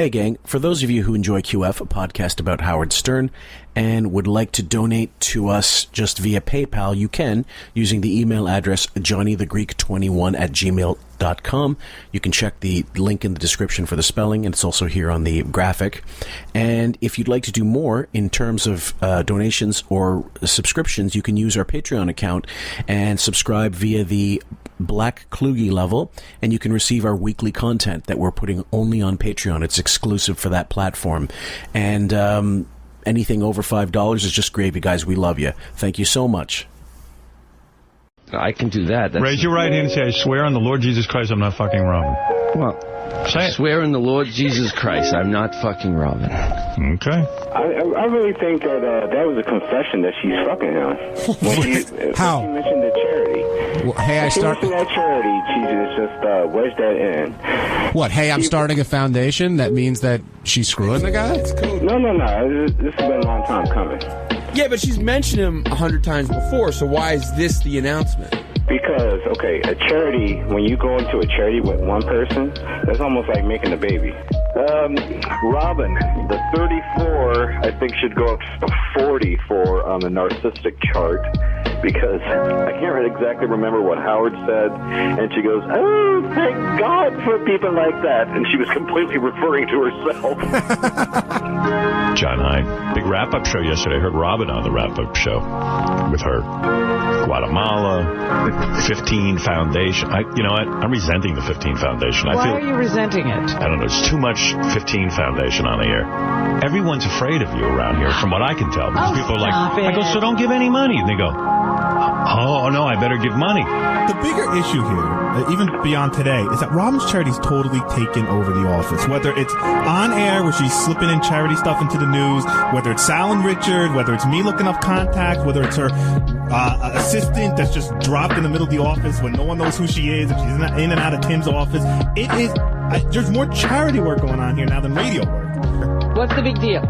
Hey gang, for those of you who enjoy QF, a podcast about Howard Stern, and would like to donate to us just via PayPal, you can, using the email address johnnythegreek21@gmail.com. You can check the link in the description for the spelling, and it's also here on the graphic. And if you'd like to do more in terms of donations or subscriptions, you can use our Patreon account and subscribe via the Black Kluge level, and you can receive our weekly content that we're putting only on Patreon. It's exclusive for that platform. And anything over $5 is just gravy, guys. We love you. Thank you so much. I can do that. Raise your right hand and say, I swear on the Lord Jesus Christ I'm not fucking Robin. Well, I swear on the Lord Jesus Christ I'm not fucking Robin. Okay. I really think that that was a confession that she's fucking him. How? She mentioned the charity. Well, hey, She mentioned that charity. She just wedged that in. What? Hey, I'm starting a foundation? That means that she's screwing the guy? No. This has been a long time coming. Yeah, but she's mentioned him 100 times before, so why is this the announcement? Because, okay, a charity, when you go into a charity with one person, that's almost like making a baby. Robin, the 34, I think, should go up to 44 on the narcissistic chart, because I can't exactly remember what Howard said, and she goes, oh, thank God for people like that, and she was completely referring to herself. John, hi. Big wrap-up show yesterday. I heard Robin on the wrap-up show with her. Guatemala, 15 Foundation. You know what? I'm resenting the 15 Foundation. Why are you resenting it? I don't know. There's too much 15 Foundation on the air. Everyone's afraid of you around here, from what I can tell. Because people are like, I go, so don't give any money. And they go, oh, no, I better give money. The bigger issue here, even beyond today, is that Robin's charity's totally taken over the office. Whether it's on air, where she's slipping in charity stuff into the news, whether it's Sal and Richard, whether it's me looking up contacts, whether it's her assistant that's just dropped in the middle of the office when no one knows who she is, if she's in and out of Tim's office. It is, there's more charity work going on here now than radio work. What's the big deal?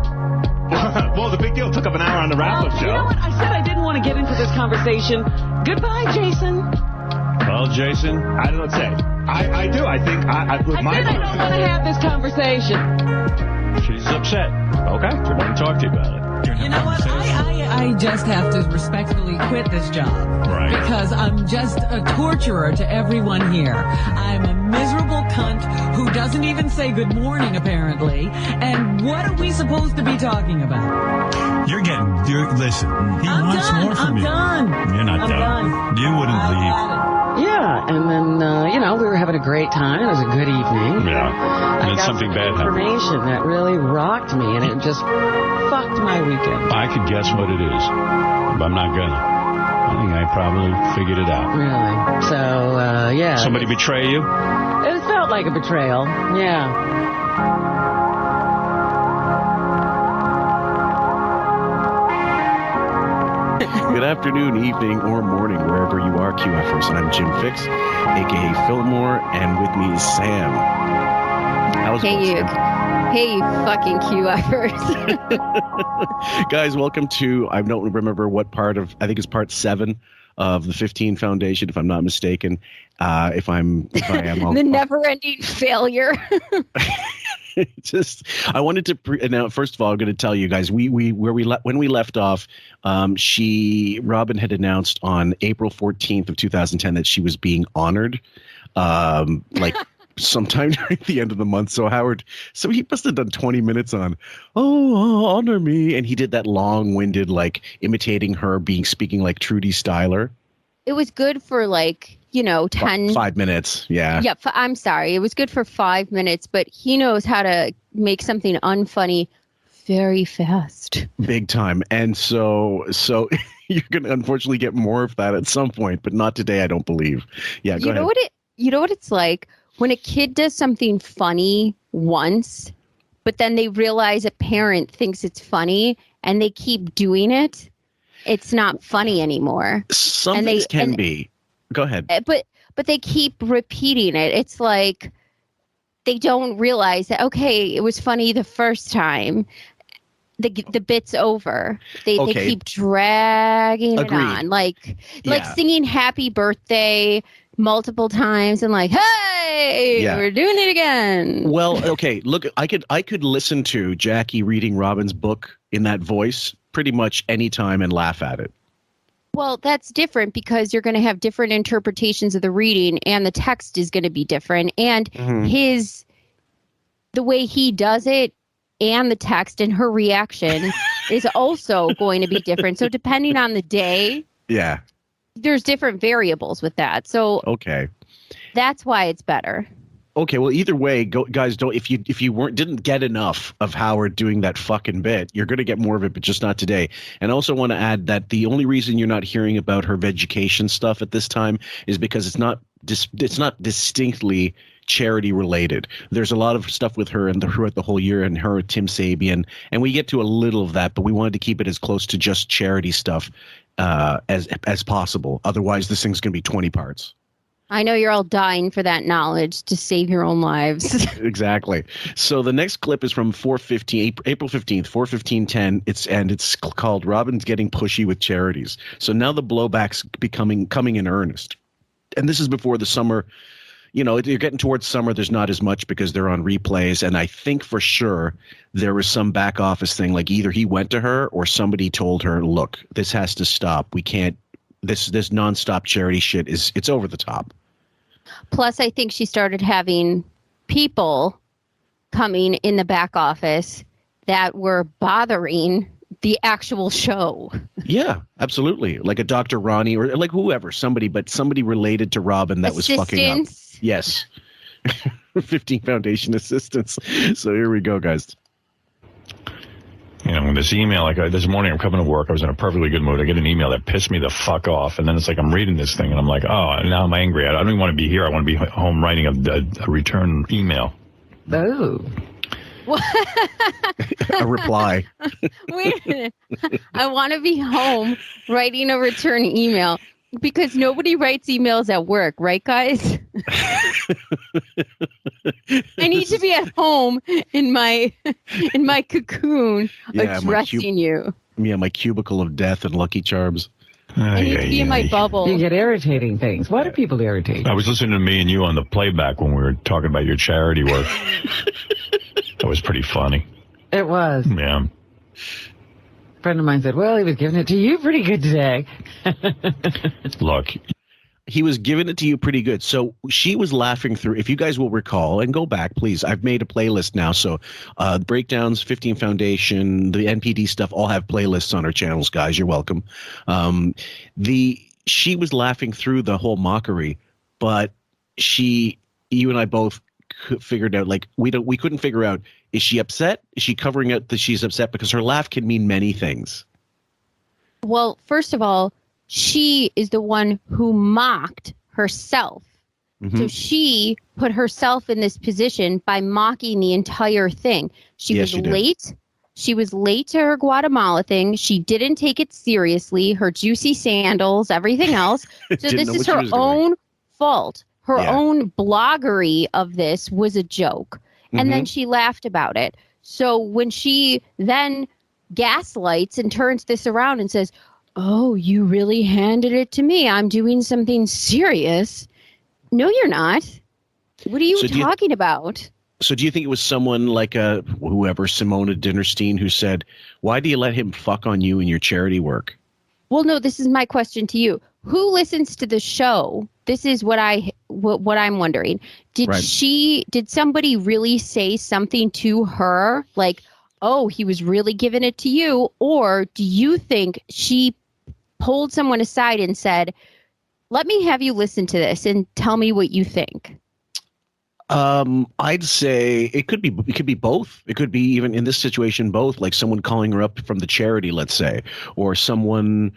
Well, the big deal took up an hour on the wrap-up show. You know what? I said I didn't want to get into this conversation. Goodbye, Jason. Well, Jason, I don't know what to say. I do. I think I said I don't want to have this conversation. She's upset. Okay. I want to talk to you about it. You know what? I just have to respectfully quit this job. Right. Because I'm just a torturer to everyone here. I'm a miserable cunt who doesn't even say good morning, apparently. And what are we supposed to be talking about? Listen, he wants more from you. I'm done. You're not done. You wouldn't leave. Yeah, and then, we were having a great time. It was a good evening. Yeah. And then I got something some bad happened. information that really rocked me, and it just fucked my weekend. I could guess what it is, but I'm not gonna. I think I probably figured it out. Really? So, yeah. Somebody betray you? It felt like a betrayal. Yeah. Good afternoon, evening, or morning, wherever you are, QFers. I'm Jim Fix, a.k.a. Fillmore, and with me is Sam. Hey, you fucking QFers. Guys, welcome to, I don't remember what part of, I think it's part 7 of the 15 Foundation, if I'm not mistaken. If I am, the never-ending failure. I wanted to now. First of all, I'm going to tell you guys when we left off. Robin had announced on April 14th of 2010 that she was being honored, like sometime during the end of the month. So he must have done 20 minutes on, honor me, and he did that long-winded, like imitating her speaking like Trudy Styler. It was good for 10 5 minutes. Yeah. Yeah. I'm sorry. It was good for 5 minutes, but he knows how to make something unfunny very fast. Big time. And so you're going to unfortunately get more of that at some point, but not today, I don't believe. Yeah. Go ahead. You know what it's like when a kid does something funny once, but then they realize a parent thinks it's funny and they keep doing it. It's not funny anymore. Some things can be. Go ahead. But they keep repeating it. It's like they don't realize that, okay, it was funny the first time. the bit's over. They Okay. keep dragging Agreed. it on, like Yeah. singing "Happy Birthday" multiple times and like, "Hey, Yeah. we're doing it again." Well, okay. Look, I could listen to Jackie reading Robin's book in that voice pretty much any time and laugh at it. Well, that's different because you're going to have different interpretations of the reading, and the text is going to be different, and the way he does it, and the text and her reaction is also going to be different. So depending on the day, Yeah. there's different variables with that. So Okay. that's why it's better. Okay, well, either way, guys, don't if you didn't get enough of Howard doing that fucking bit, you're going to get more of it, but just not today. And I also want to add that the only reason you're not hearing about her vegetation stuff at this time is because it's not distinctly charity related. There's a lot of stuff with her and throughout the whole year, and her Tim Sabian, and we get to a little of that, but we wanted to keep it as close to just charity stuff as possible. Otherwise, this thing's going to be 20 parts. I know you're all dying for that knowledge to save your own lives. Exactly. So the next clip is from April 15th, 4/15/10. It's called "Robin's Getting Pushy with Charities." So now the blowback's coming in earnest, and this is before the summer. You know, you're getting towards summer. There's not as much because they're on replays, and I think for sure there was some back office thing. Like either he went to her or somebody told her, "Look, this has to stop. We can't. This nonstop charity shit it's over the top." Plus, I think she started having people coming in the back office that were bothering the actual show. Yeah, absolutely. Like a Dr. Ronnie or like whoever, somebody related to Robin that was fucking up. Yes. 15 Foundation assistants. So here we go, guys. You know, this email, like this morning I'm coming to work, I was in a perfectly good mood. I get an email that pissed me the fuck off. And then it's like I'm reading this thing and I'm like, oh, now I'm angry. I don't even want to be here. I want to be home writing a return email. Oh. A reply. Wait a minute. I want to be home writing a return email because nobody writes emails at work, right, guys? I need to be at home in my cocoon addressing you. Yeah, my cubicle of death and Lucky Charms. I need to be in my bubble. You get irritating things. Why do people irritate? I was listening to me and you on the playback when we were talking about your charity work. That was pretty funny. It was. Yeah. A friend of mine said, well, he was giving it to you pretty good today. Look. He was giving it to you pretty good. So she was laughing through, if you guys will recall, and go back, please. I've made a playlist now. So breakdowns, 15 Foundation, the NPD stuff all have playlists on our channels, guys. You're welcome. She was laughing through the whole mockery, but you and I both figured out, like, we couldn't figure out, is she upset? Is she covering up that she's upset? Because her laugh can mean many things. Well, first of all, she is the one who mocked herself. Mm-hmm. So she put herself in this position by mocking the entire thing. She was late. She was late to her Guatemala thing. She didn't take it seriously. Her juicy sandals, everything else. So this is her own fault. Her own bloggery of this was a joke. And then she laughed about it. So when she then gaslights and turns this around and says, oh, you really handed it to me. I'm doing something serious. No, you're not. What are you talking about? So do you think it was someone like whoever, Simona Dinnerstein, who said, why do you let him fuck on you in your charity work? Well, no, this is my question to you. Who listens to the show? This is what I'm wondering. Did somebody really say something to her like, oh, he was really giving it to you? Or do you think she pulled someone aside and said, let me have you listen to this and tell me what you think? I'd say it could be both. It could be, even in this situation, both, like someone calling her up from the charity, let's say, or someone,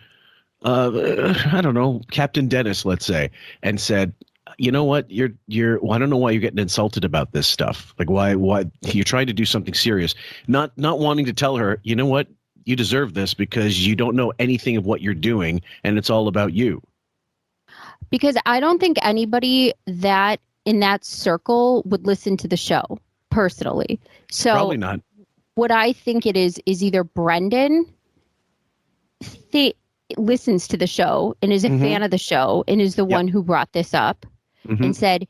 I don't know, Captain Dennis, let's say, and said, you know what, well, I don't know why you're getting insulted about this stuff. Like why you're trying to do something serious, not wanting to tell her, you know what, you deserve this because you don't know anything of what you're doing and it's all about you. Because I don't think anybody that in that circle would listen to the show personally. So probably not. what I think it is either Brendan listens to the show and is a fan of the show and is the one who brought this up and said,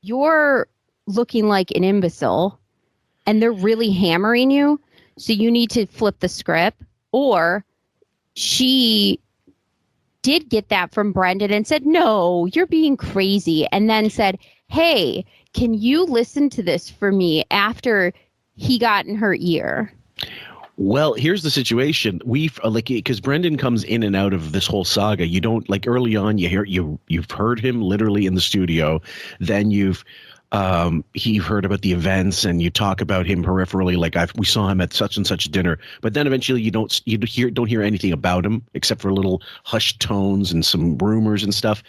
you're looking like an imbecile and they're really hammering you, so you need to flip the script. Or she did get that from Brendan and said, no, you're being crazy. And then said, hey, can you listen to this for me after he got in her ear? Well, here's the situation. We've because Brendan comes in and out of this whole saga. You don't early on. You've heard him literally in the studio. Then you've heard about the events, and you talk about him peripherally. Like we saw him at such and such dinner. But then eventually you don't hear anything about him except for little hushed tones and some rumors and stuff.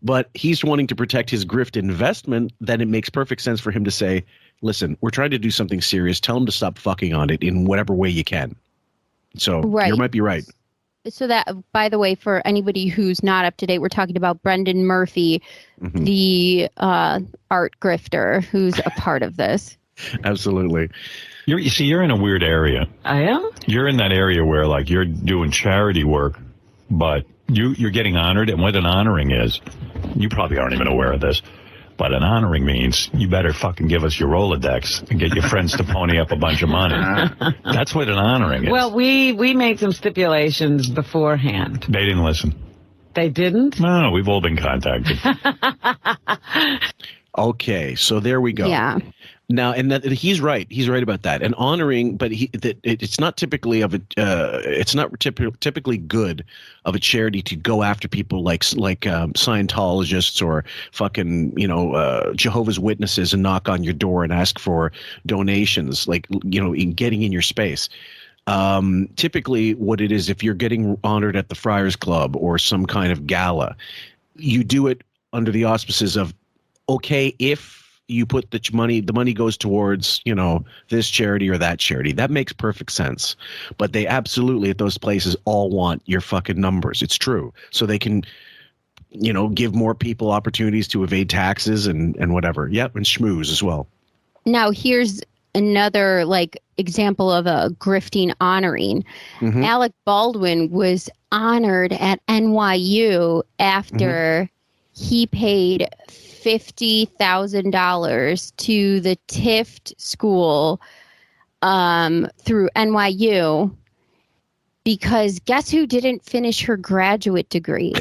But he's wanting to protect his grift investment. Then it makes perfect sense for him to say, listen, we're trying to do something serious. Tell him to stop fucking on it in whatever way you can. So you might be right. So that, by the way, for anybody who's not up to date, we're talking about Brendan Murphy, the art grifter who's a part of this. Absolutely. You're in a weird area. I am? You're in that area where you're doing charity work, but you're getting honored. And what an honoring is, you probably aren't even aware of this, but an honoring means you better fucking give us your Rolodex and get your friends to pony up a bunch of money. That's what an honoring is. Well, we made some stipulations beforehand. They didn't listen. They didn't? No, we've all been contacted. Okay, so there we go. Yeah. Now, and that he's right. He's right about that. And honoring, but it's not typically typically good of a charity to go after people like Scientologists or fucking Jehovah's Witnesses and knock on your door and ask for donations, in getting in your space. Typically, what it is, if you're getting honored at the Friars Club or some kind of gala, you do it under the auspices of, okay, if you put the money goes towards, this charity or that charity. That makes perfect sense. But they absolutely at those places all want your fucking numbers. It's true. So they can, give more people opportunities to evade taxes and whatever. Yep. And schmooze as well. Now, here's another example of a grifting honoring. Alec Baldwin was honored at NYU after he paid $50,000 to the Tift school through NYU because guess who didn't finish her graduate degree?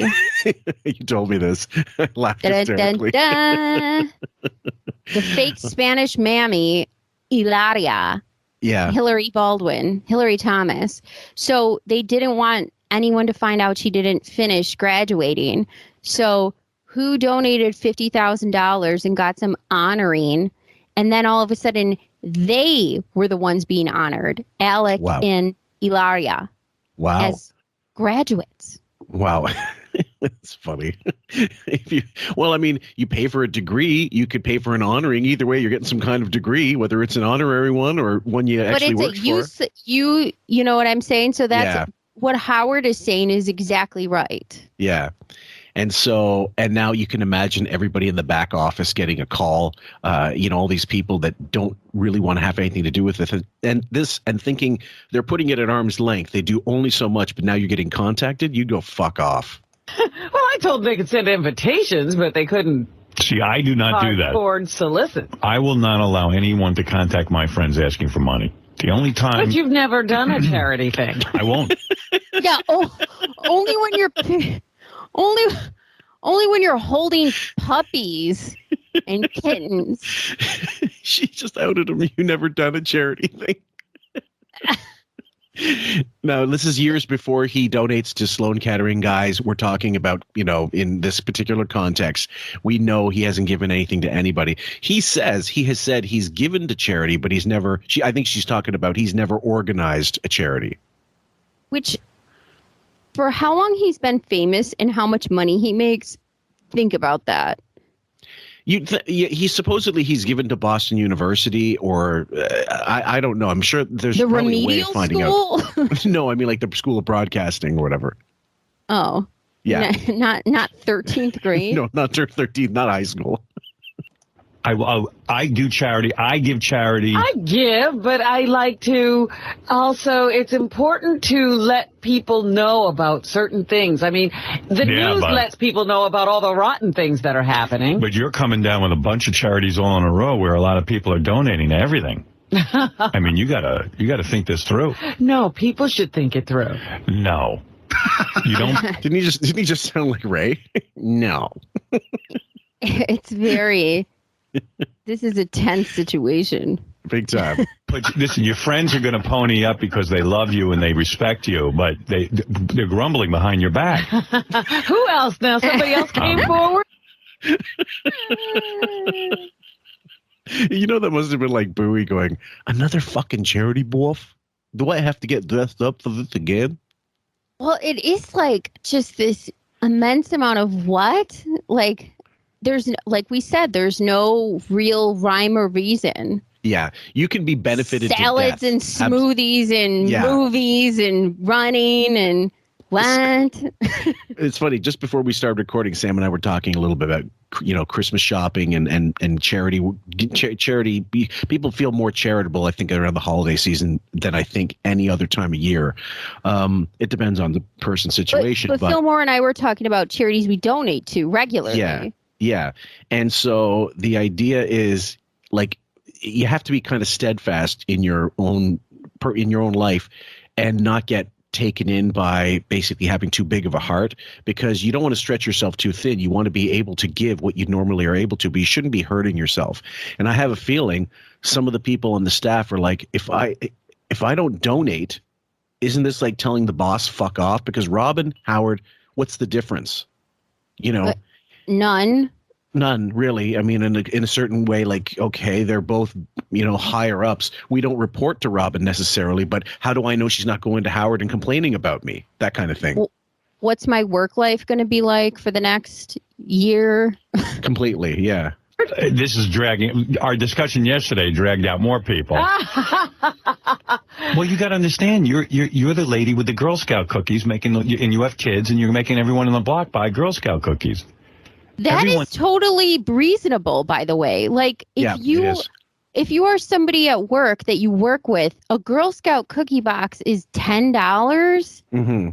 You told me this. I laughed hysterically. The fake Spanish mammy, Hilaria. Yeah. Hillary Thomas. So they didn't want anyone to find out she didn't finish graduating. So who donated $50,000 and got some honoring, and then all of a sudden they were the ones being honored, Alec and Ilaria, as graduates. Wow. That's funny. You pay for a degree, you could pay for an honoring. Either way, you're getting some kind of degree, whether it's an honorary one or one you actually worked for. You know what I'm saying? So that's what Howard is saying is exactly right. Yeah. And now you can imagine everybody in the back office getting a call, all these people that don't really want to have anything to do with it. And thinking they're putting it at arm's length. They do only so much, but now you're getting contacted. You go fuck off. Well, I told them they could send invitations, but they couldn't. See, I do not do that. Hardcore solicit. I will not allow anyone to contact my friends asking for money. The only time. But you've never done a charity thing. I won't. Yeah, only when you're only when you're holding puppies and kittens. She just outed him. You never done a charity thing. No, this is years before he donates to Sloan Kettering, guys. We're talking about, in this particular context, we know he hasn't given anything to anybody. He has said he's given to charity, but he's never, I think she's talking about he's never organized a charity. Which, for how long he's been famous and how much money he makes, think about that. He's given to Boston University, or I don't know. I'm sure there's the probably a way of finding school? out. No, I mean like the School of Broadcasting or whatever. Oh, yeah, not 13th grade. No, not 13th, not high school. I do charity. I give charity. I give, but I like to also, it's important to let people know about certain things. I mean, the news lets people know about all the rotten things that are happening. But you're coming down with a bunch of charities all in a row where a lot of people are donating to everything. I mean, you gotta think this through. No, people should think it through. No. You don't. Didn't he just sound like Ray? No. It's very. This is a tense situation. Big time. But listen, your friends are going to pony up because they love you and they respect you, but they're grumbling behind your back. Who else now? Somebody else came forward? You know, that must have been like Bowie going, another fucking charity boof? Do I have to get dressed up for this again? Well, it is like just this immense amount of what? Like, like we said, there's no real rhyme or reason. Yeah, you can be benefited salads to death. And smoothies and movies and running and what? It's funny. Just before we started recording, Sam and I were talking a little bit about Christmas shopping and charity. Charity. People feel more charitable, I think, around the holiday season than I think any other time of year. It depends on the person's situation. But Fillmore and I were talking about charities we donate to regularly. Yeah. And so the idea is, like, you have to be kind of steadfast in your own life and not get taken in by basically having too big of a heart, because you don't want to stretch yourself too thin. You want to be able to give what you normally are able to, but you shouldn't be hurting yourself. And I have a feeling some of the people on the staff are like, if I don't donate, isn't this like telling the boss fuck off? Because Robin, Howard, what's the difference? None, really. I mean, in a certain way, like, okay, they're both, higher ups. We don't report to Robin necessarily, but how do I know she's not going to Howard and complaining about me? That kind of thing. Well, what's my work life going to be like for the next year? Completely, yeah. This is dragging. Our discussion yesterday dragged out more people. Well, you got to understand, you're the lady with the Girl Scout cookies and you have kids, and you're making everyone on the block buy Girl Scout cookies. That is totally reasonable, by the way. Like, if you are somebody at work that you work with, a Girl Scout cookie box is $10. Mm-hmm.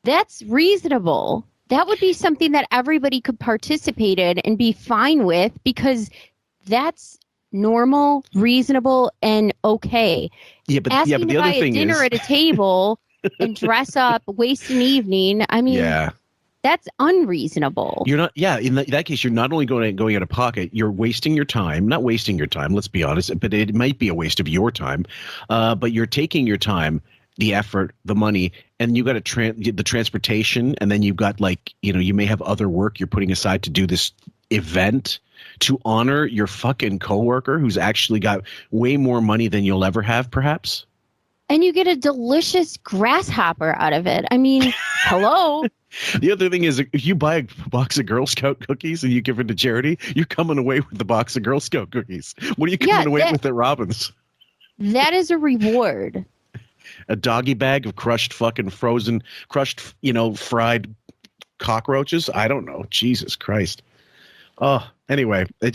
That's reasonable. That would be something that everybody could participate in and be fine with, because that's normal, reasonable, and okay. Yeah, but Asking the to other buy a thing dinner at a table and dress up, waste an evening. I mean, that's unreasonable. You're not. Yeah, in that case, you're not only going out of pocket, you're wasting your time. Not wasting your time, let's be honest, but it might be a waste of your time. But you're taking your time, the effort, the money, and you got the transportation, and then you've got, like, you may have other work you're putting aside to do this event to honor your fucking coworker who's actually got way more money than you'll ever have, perhaps. And you get a delicious grasshopper out of it. I mean, hello. The other thing is, if you buy a box of Girl Scout cookies and you give it to charity, you're coming away with the box of Girl Scout cookies. What are you coming away with at Robin's? That is a reward. A doggy bag of crushed, fried cockroaches? I don't know. Jesus Christ. Oh, anyway, I've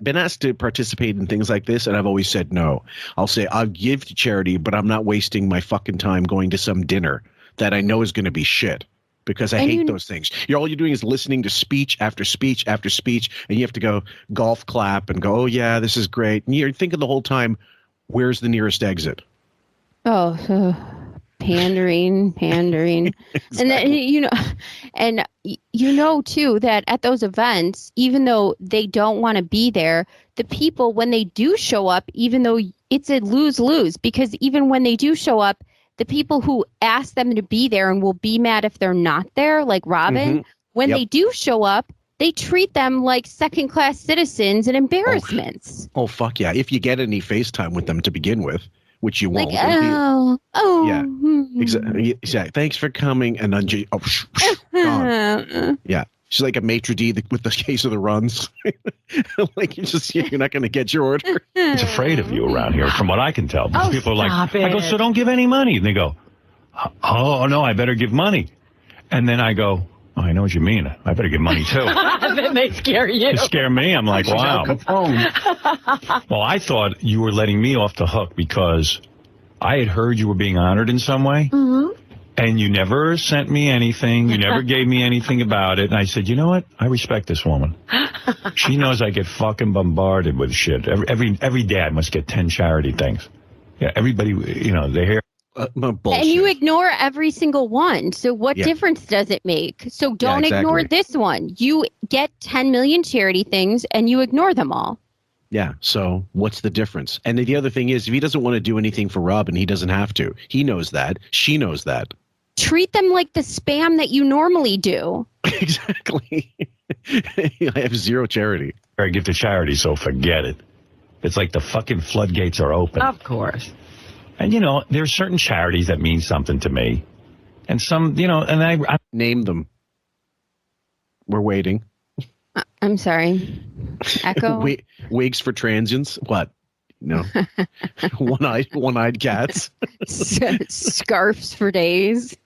been asked to participate in things like this, and I've always said no. I'll say I'll give to charity, but I'm not wasting my fucking time going to some dinner that I know is going to be shit, because I hate those things. All you're doing is listening to speech after speech after speech, and you have to go golf clap and go, oh yeah, this is great. And you're thinking the whole time, where's the nearest exit? Pandering. Exactly. And then, too, that at those events, even though they don't want to be there, the people, when they do show up, even though it's a lose-lose, because even when they do show up, the people who ask them to be there and will be mad if they're not there, like Robin, when they do show up, they treat them like second-class citizens and embarrassments. Oh, fuck yeah. If you get any FaceTime with them to begin with, which you won't. Yeah, exactly. Thanks for coming. And then gone. Yeah. She's like a maitre d' with the case of the runs. Like, you're not going to get your order. He's afraid of you around here, from what I can tell. People are like, I go, so don't give any money. And they go, oh, no, I better give money. And then I go, Oh, I know what you mean. I better get money too. Then they scare you. They scare me. I'm like, wow. Well, I thought you were letting me off the hook because I had heard you were being honored in some way. Mm-hmm. And you never sent me anything. You never gave me anything about it. And I said, you know what? I respect this woman. She knows I get fucking bombarded with shit. Every day I must get 10 charity things. Yeah, everybody, they hear. And you ignore every single one. So what difference does it make? So don't ignore this one. You get 10 million charity things and you ignore them all. Yeah. So what's the difference? And the other thing is, if he doesn't want to do anything for Robin, he doesn't have to. He knows that. She knows that. Treat them like the spam that you normally do. Exactly. I have zero charity. I give to charity, so forget it. It's like the fucking floodgates are open. Of course. And, there's certain charities that mean something to me. And some, and I name them. We're waiting. I'm sorry. Echo? Wigs for transients? What? No. One-eyed cats. Scarves for days.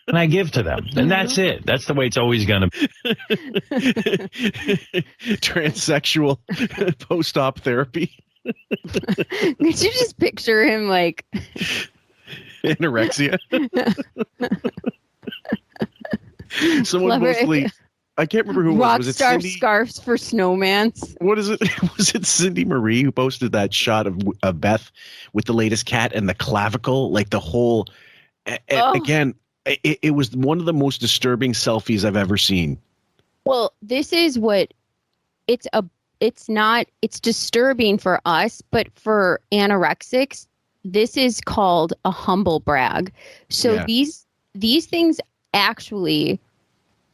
And I give to them. And that's it. That's the way it's always going to be. Transsexual post-op therapy. Could you just picture him like anorexia? Someone mostly, I can't remember who it was. Was it Cindy? Scarves for snowmans. What is it? Was it Cindy Marie who posted that shot of Beth with the latest cat and the clavicle, like the whole? Again, it was one of the most disturbing selfies I've ever seen. Well, this is what it's disturbing for us, but for anorexics, this is called a humble brag. So these things actually,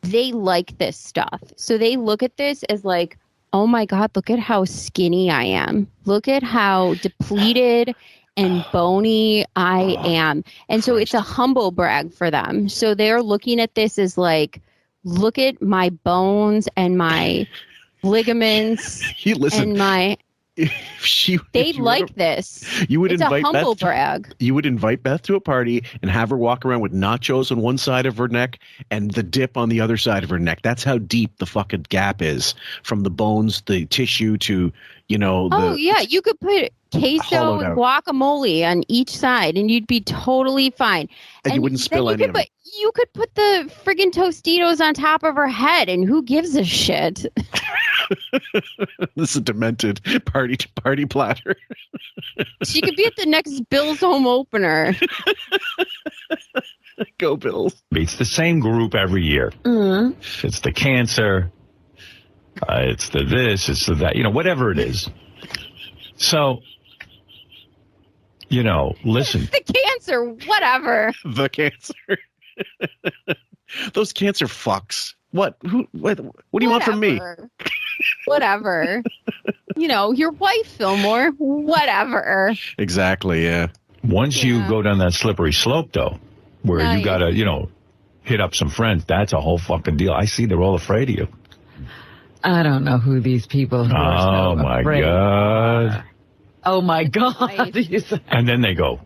they like this stuff. So they look at this as like, oh my God, look at how skinny I am. Look at how depleted and bony I am. And so it's a humble brag for them. So they're looking at this as like, look at my bones and my ligaments and my they like this. You would invite a humble Beth brag. You would invite Beth to a party and have her walk around with nachos on one side of her neck and the dip on the other side of her neck. That's how deep the fucking gap is from the bones, the tissue to, you could put queso and guacamole on each side and you'd be totally fine. And you wouldn't spill any of it. You could put the friggin' Tostitos on top of her head and who gives a shit? This is a demented party platter. She could be at the next Bills home opener. Go Bills. It's the same group every year. Mm-hmm. It's the cancer. It's the this. It's the that. Whatever it is. So, listen. The cancer. Whatever. The cancer. Those cancer fucks. What do you want from me? Whatever. Your wife, Fillmore. Whatever. Exactly, yeah. Once you go down that slippery slope, though, where you got to, hit up some friends, that's a whole fucking deal. I see they're all afraid of you. I don't know who these people who are so my God. Oh, my God. And then they go,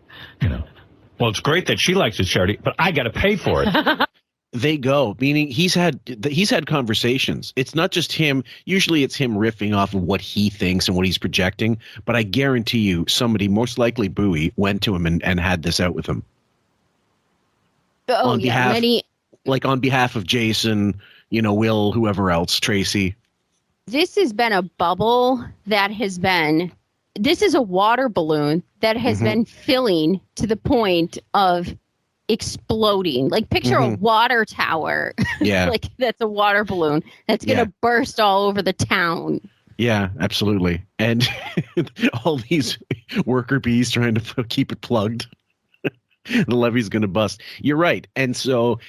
well, it's great that she likes the charity, but I got to pay for it. They go, meaning he's had conversations. It's not just him. Usually it's him riffing off of what he thinks and what he's projecting. But I guarantee you somebody, most likely Bowie, went to him and had this out with him. Oh, on behalf of Jason, Will, whoever else, Tracy. This has been a bubble that has been, this is a water balloon that has been filling to the point of exploding. Like picture a water tower. Yeah. Like that's a water balloon that's going to burst all over the town. Yeah, absolutely. And all these worker bees trying to keep it plugged. The levee's going to bust. You're right. And so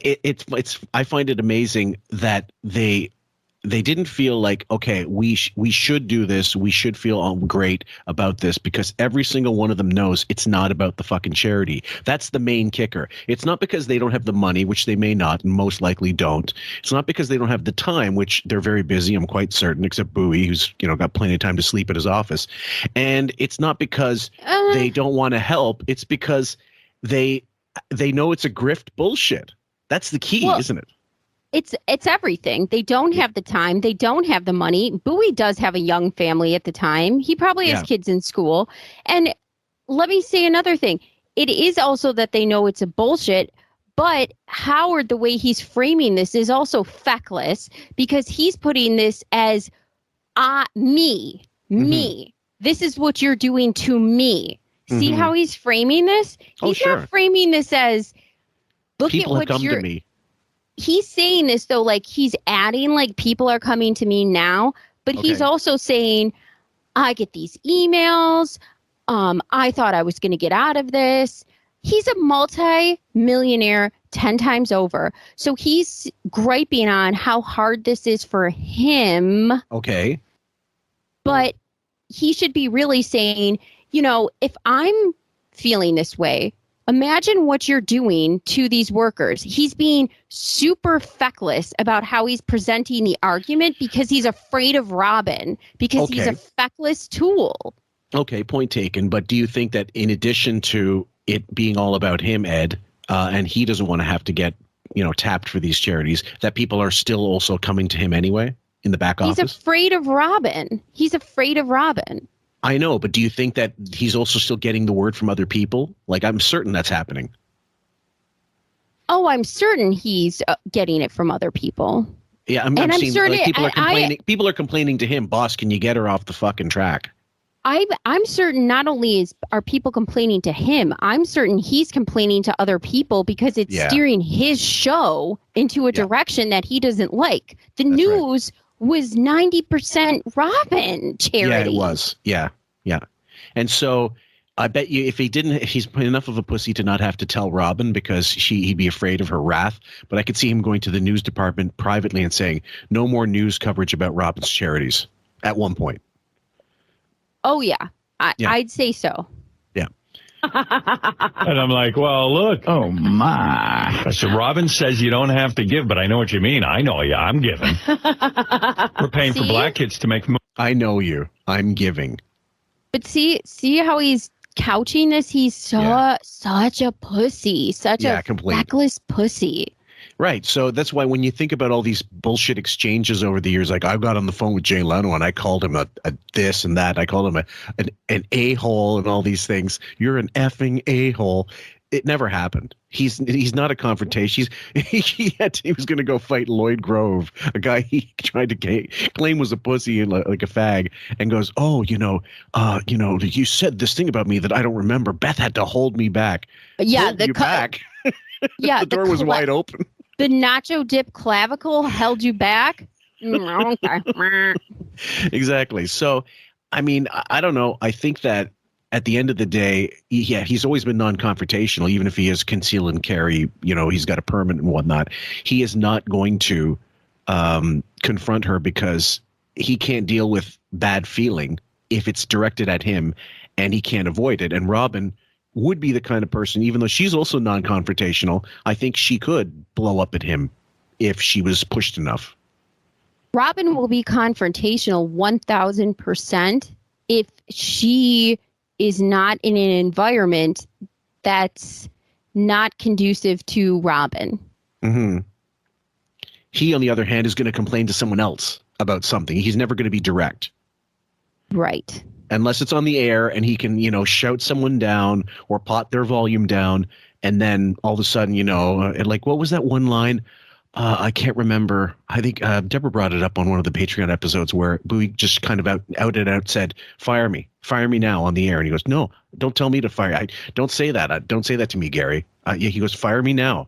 it's I find it amazing that they didn't feel like, okay, we should do this. We should feel great about this because every single one of them knows it's not about the fucking charity. That's the main kicker. It's not because they don't have the money, which they may not and most likely don't. It's not because they don't have the time, which they're very busy, I'm quite certain, except Bowie, who's got plenty of time to sleep at his office. And it's not because they don't want to help. It's because they know it's a grift bullshit. That's the key, isn't it? it's everything. They don't have the time. They don't have the money. Bowie does have a young family at the time. He probably has kids in school. And let me say another thing. It is also that they know it's a bullshit. But Howard, the way he's framing this is also feckless because he's putting this as me. This is what you're doing to me. See how he's framing this? He's not framing this as look people at have what come you're. to me. He's saying this though, like he's adding like people are coming to me now, but he's also saying, I get these emails. I thought I was going to get out of this. He's a multi-millionaire 10 times over. So he's griping on how hard this is for him. Okay. But he should be really saying, you know, if I'm feeling this way, imagine what you're doing to these workers. He's being super feckless about how he's presenting the argument because he's afraid of Robin, because he's a feckless tool. Okay, point taken. But do you think that in addition to it being all about him, Ed, and he doesn't want to have to get, tapped for these charities, that people are still also coming to him anyway in the back office? He's afraid of Robin. I know, but do you think that he's also still getting the word from other people? Like, I'm certain that's happening. Oh, I'm certain he's getting it from other people. Yeah, I'm seeing certain, like, people are complaining. People are complaining to him, boss, can you get her off the fucking track? I'm certain not only are people complaining to him, I'm certain he's complaining to other people because it's steering his show into a direction that he doesn't like. The news was 90% Robin charity. Yeah, it was. Yeah. And so I bet you if he's enough of a pussy to not have to tell Robin because he'd be afraid of her wrath. But I could see him going to the news department privately and saying, no more news coverage about Robin's charities at one point. Oh, yeah. I'd say so. Yeah. And I'm like, well, look. Oh, my. I said, Robin says you don't have to give, but I know what you mean. I know you. I'm giving. We're paying for black kids to make money. I know you. I'm giving. But see how he's couching this? He's such a pussy. Such a feckless pussy. Right. So that's why when you think about all these bullshit exchanges over the years, like I got on the phone with Jay Leno and I called him a this and that. I called him an a-hole and all these things. You're an effing a-hole. It never happened. He's not a confrontation. He was going to go fight Lloyd Grove, a guy he tried to claim was a pussy and like a fag, and goes, oh, you said this thing about me that I don't remember. Beth had to hold me back. Yeah, hold you back. Yeah, the door was wide open. The nacho dip clavicle held you back. Okay. Exactly. So, I mean, I don't know. I think that at the end of the day, he's always been non-confrontational, even if he is conceal and carry, he's got a permit and whatnot. He is not going to confront her because he can't deal with bad feeling if it's directed at him and he can't avoid it. And Robin would be the kind of person, even though she's also non-confrontational, I think she could blow up at him if she was pushed enough. Robin will be confrontational 1,000% if she is not in an environment that's not conducive to Robin. Mm-hmm. He, on the other hand, is going to complain to someone else about something. He's never going to be direct. Right. Unless it's on the air and he can, shout someone down or pot their volume down. And then all of a sudden, like, what was that one line? I can't remember. I think Deborah brought it up on one of the Patreon episodes where Bowie just kind of out and out said, fire me now on the air. And he goes, no, don't tell me to fire. Don't say that. Don't say that to me, Gary. He goes, fire me now.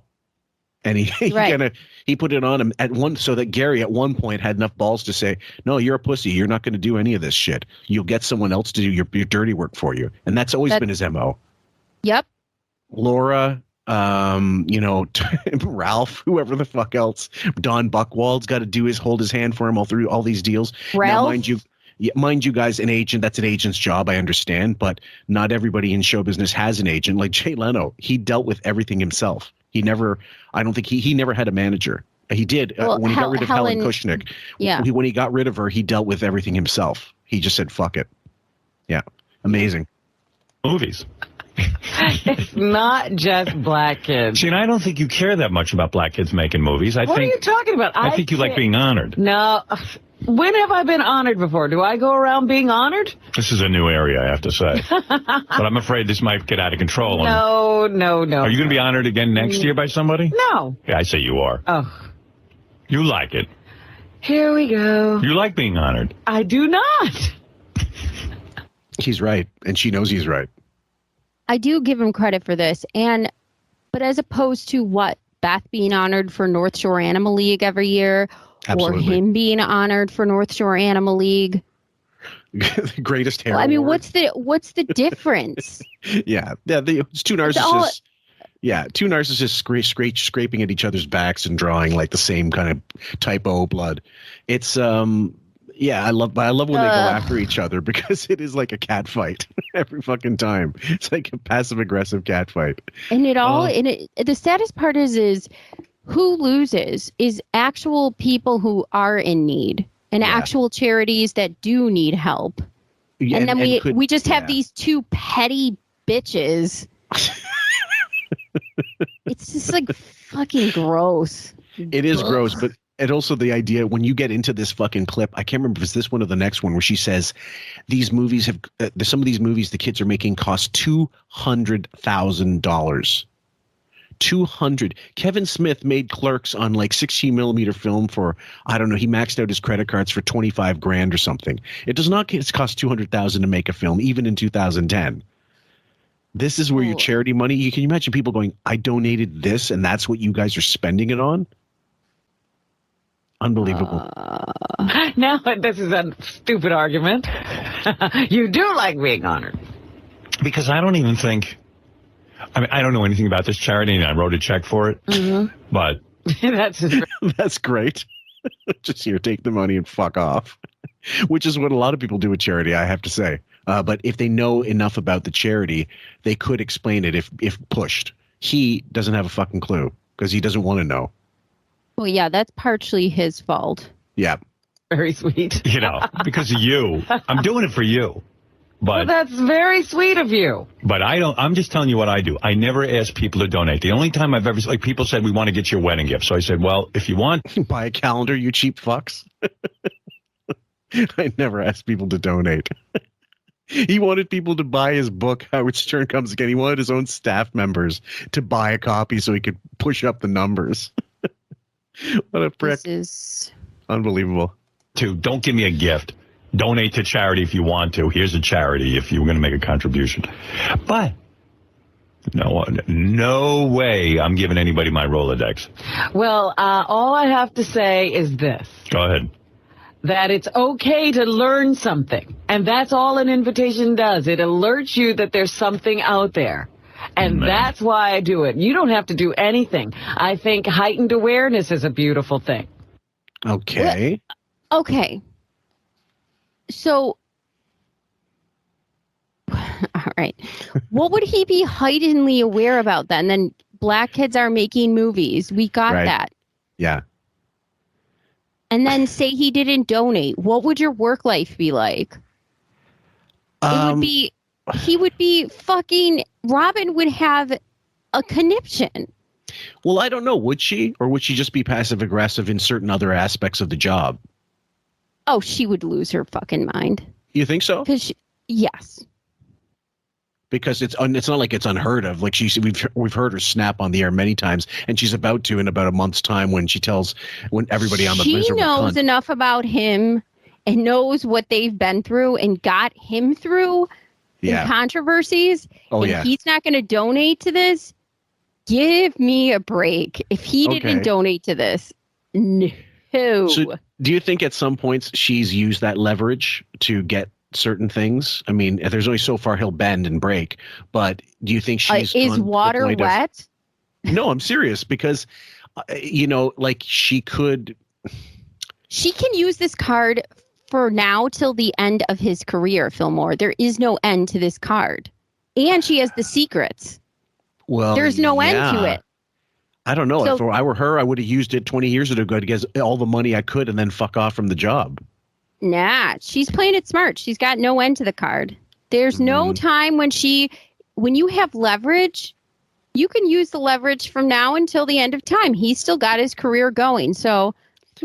And he put it on him so that Gary at one point had enough balls to say, no, you're a pussy. You're not going to do any of this shit. You'll get someone else to do your dirty work for you. And that's always been his MO. Yep. Laura, Ralph, whoever the fuck else, Don Buchwald's got to hold his hand for him all through all these deals. Ralph? Now, mind you guys, an agent, that's an agent's job. I understand, but not everybody in show business has an agent. Like Jay Leno, he dealt with everything himself. He never had a manager. He did when he got rid of Helen Kushnick. Yeah. When he got rid of her, he dealt with everything himself. He just said, fuck it. Yeah. Amazing. Movies. It's not just black kids. See, and I don't think you care that much about black kids making movies. What are you talking about? I think you like being honored. No. When have I been honored before? Do I go around being honored? This is a new area, I have to say. But I'm afraid this might get out of control. No. Are you going to be honored again next year by somebody? No. Yeah, I say you are. Oh. You like it. Here we go. You like being honored. I do not. He's right, and she knows he's right. I do give him credit for this, but as opposed to what? Beth being honored for North Shore Animal League every year, Absolutely. or him being honored for North Shore Animal League. The greatest hair. Well, I mean, award. what's the difference? Yeah, it's two narcissists. Two narcissists scraping at each other's backs and drawing like the same kind of typo blood. It's I love when they go after each other because it is like a cat fight every fucking time. It's like a passive aggressive cat fight. And the saddest part is who loses is actual people who are in need and actual charities that do need help. Yeah, and then we just have these two petty bitches. It's just like fucking gross. It is gross, but and also the idea when you get into this fucking clip, I can't remember if it's this one or the next one, where she says these movies have some of these movies the kids are making cost $200,000. 200. Kevin Smith made Clerks on like 16 millimeter film for, I don't know, he maxed out his credit cards for 25 grand or something. It does not cost 200,000 to make a film, even in 2010. This is where your charity money, can you imagine people going, I donated this and that's what you guys are spending it on? Unbelievable. Now this is a stupid argument. You do like being honored. Because I don't even think, I don't know anything about this charity and I wrote a check for it, but that's great. Just here, take the money and fuck off, which is what a lot of people do with charity, I have to say. But if they know enough about the charity, they could explain it if pushed. He doesn't have a fucking clue because he doesn't want to know. Well, yeah, that's partially his fault. Yeah. Very sweet. Because of you. I'm doing it for you. But that's very sweet of you. But I'm just telling you what I do. I never ask people to donate. The only time I've ever, like, people said, we want to get you a wedding gift. So I said, well, if you want. Buy a calendar, you cheap fucks. I never asked people to donate. He wanted people to buy his book, Howard Stern Comes Again. He wanted his own staff members to buy a copy so he could push up the numbers. What a prick. This is unbelievable. Don't give me a gift. Donate to charity if you want to. Here's a charity if you're going to make a contribution. But no way I'm giving anybody my Rolodex. Well, all I have to say is this. Go ahead. That it's okay to learn something. And that's all an invitation does. It alerts you that there's something out there. And that's why I do it. You don't have to do anything. I think heightened awareness is a beautiful thing. Okay. Okay. So, all right. What would he be heightenedly aware about then? Then black kids are making movies. We got that. Yeah. And then say he didn't donate. What would your work life be like? He would be fucking, Robin would have a conniption. Well, I don't know. Would she? Or would she just be passive aggressive in certain other aspects of the job? Oh, she would lose her fucking mind. You think so? Yes. Because it's not like it's unheard of. Like we've heard her snap on the air many times, and she's about to in about a month's time when everybody on the she knows enough about him and knows what they've been through and got him through in controversies. Oh, and he's not going to donate to this. Give me a break. If he didn't donate to this, no. So do you think at some points she's used that leverage to get certain things? I mean, there's only so far he'll bend and break, but do you think she's is water wet? No, I'm serious because, like she can use this card for now till the end of his career, Fillmore. There is no end to this card. And she has the secrets. Well, there's no end to it. I don't know. If I were her, I would have used it 20 years ago to get all the money I could and then fuck off from the job. Nah, she's playing it smart. She's got no end to the card. There's no time when she when you have leverage, you can use the leverage from now until the end of time. He's still got his career going. So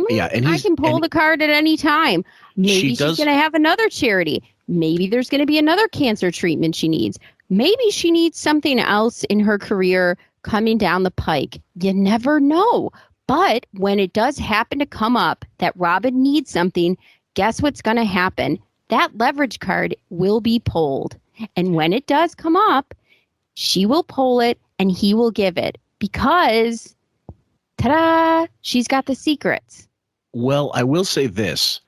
and I can pull the card at any time. Maybe she's going to have another charity. Maybe there's going to be another cancer treatment she needs. Maybe she needs something else in her career coming down the pike. You never know. But when it does happen to come up that Robin needs something, guess what's going to happen? That leverage card will be pulled. And when it does come up, she will pull it and he will give it because, ta-da, she's got the secrets. Well, I will say this,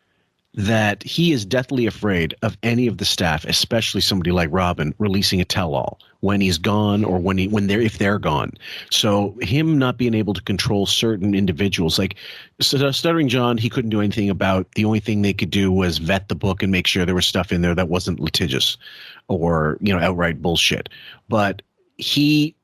that he is deathly afraid of any of the staff, especially somebody like Robin, releasing a tell-all when he's gone or if they're gone. So him not being able to control certain individuals, like Stuttering John, he couldn't do anything about. The only thing they could do was vet the book and make sure there was stuff in there that wasn't litigious or, outright bullshit. But he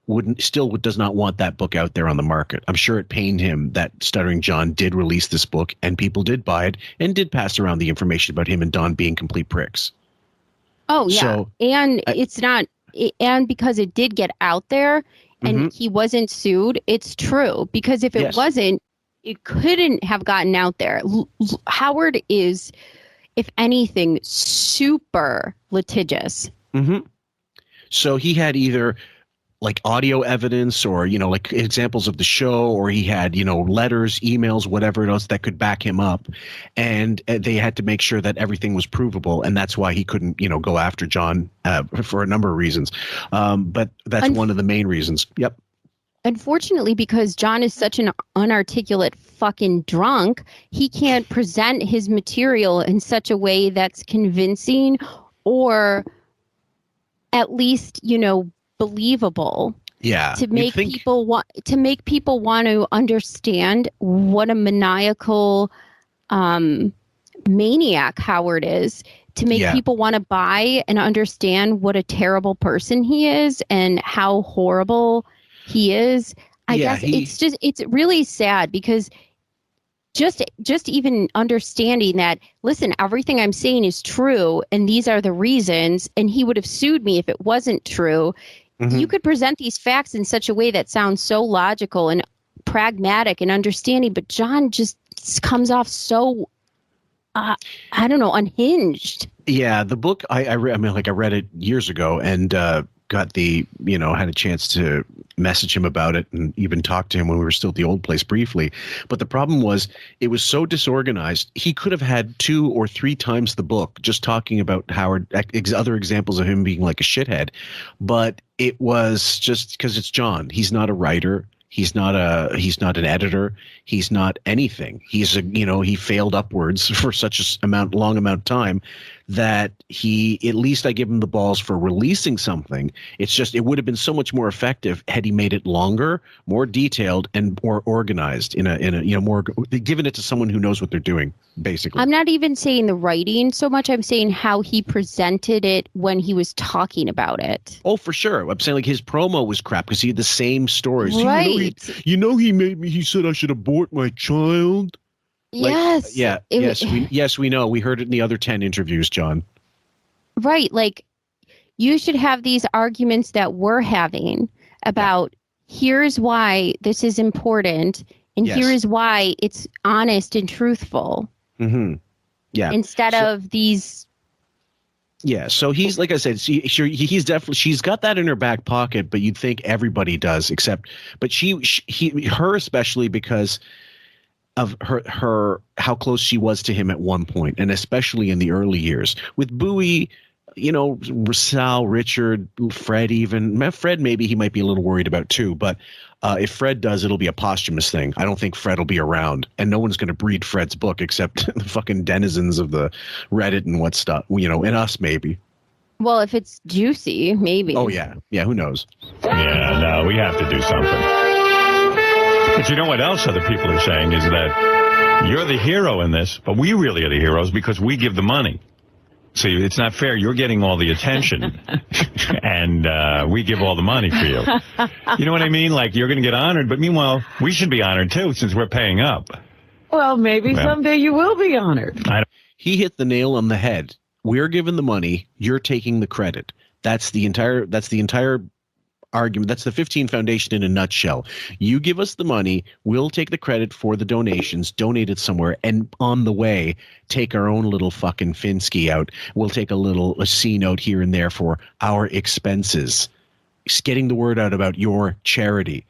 does not want that book out there on the market. I'm sure it pained him that Stuttering John did release this book and people did buy it and did pass around the information about him and Don being complete pricks. Oh, yeah. So, and because it did get out there and he wasn't sued, it's true. Because if it wasn't, it couldn't have gotten out there. Howard is, if anything, super litigious. Mm-hmm. So he had either like audio evidence or, like examples of the show, or he had, letters, emails, whatever it was that could back him up. And they had to make sure that everything was provable. And that's why he couldn't, go after John for a number of reasons. But that's one of the main reasons. Yep. Unfortunately, because John is such an unarticulate fucking drunk, he can't present his material in such a way that's convincing or at least, believable. Yeah. To make people want to understand what a maniacal maniac Howard is, to make people want to buy and understand what a terrible person he is and how horrible he is. I guess it's really sad because just even understanding that, listen, everything I'm saying is true and these are the reasons, and he would have sued me if it wasn't true. You could present these facts in such a way that sounds so logical and pragmatic and understanding, but John just comes off so, I don't know, unhinged. Yeah, the book, I read it years ago and got had a chance to message him about it and even talk to him when we were still at the old place briefly. But the problem was it was so disorganized. He could have had 2 or 3 times the book just talking about Howard, other examples of him being like a shithead. But it was just because it's John. He's not a writer. He's not an editor. He's not anything. He's he failed upwards for such a long amount of time that at least I give him the balls for releasing something. It's just, it would have been so much more effective had he made it longer, more detailed, and more organized in a more, giving it to someone who knows what they're doing, basically. I'm not even saying the writing so much. I'm saying how he presented it when he was talking about it. Oh, for sure. I'm saying like his promo was crap because he had the same stories. Right. He said I should abort my child. Yes. We know. We heard it in the other 10 interviews, John. Right. Like, you should have these arguments that we're having about here's why this is important and here is why it's honest and truthful. Mm-hmm. Yeah. Instead of these. Yeah. So he's, like I said, he's definitely, she's got that in her back pocket, but you'd think everybody does but her especially because of her how close she was to him at one point, and especially in the early years with Bowie, Sal, Richard, Fred. Even Fred, maybe he might be a little worried about too. But if Fred does, it'll be a posthumous thing. I don't think Fred will be around, and no one's going to breed Fred's book except the fucking denizens of the Reddit and what stuff. And us maybe. Well, if it's juicy, maybe. Oh yeah. Who knows? Yeah, no, we have to do something. But you know what else other people are saying is that you're the hero in this, but we really are the heroes because we give the money. So it's not fair. You're getting all the attention, and we give all the money for you. You know what I mean? Like, you're going to get honored, but meanwhile, we should be honored, too, since we're paying up. Well, maybe someday you will be honored. He hit the nail on the head. We're giving the money. You're taking the credit. That's the entire argument. That's the 15 Foundation in a nutshell. You give us the money, we'll take the credit for the donations, donate it somewhere, and on the way, take our own little fucking Finsky out. We'll take a C note here and there for our expenses. It's getting the word out about your charity.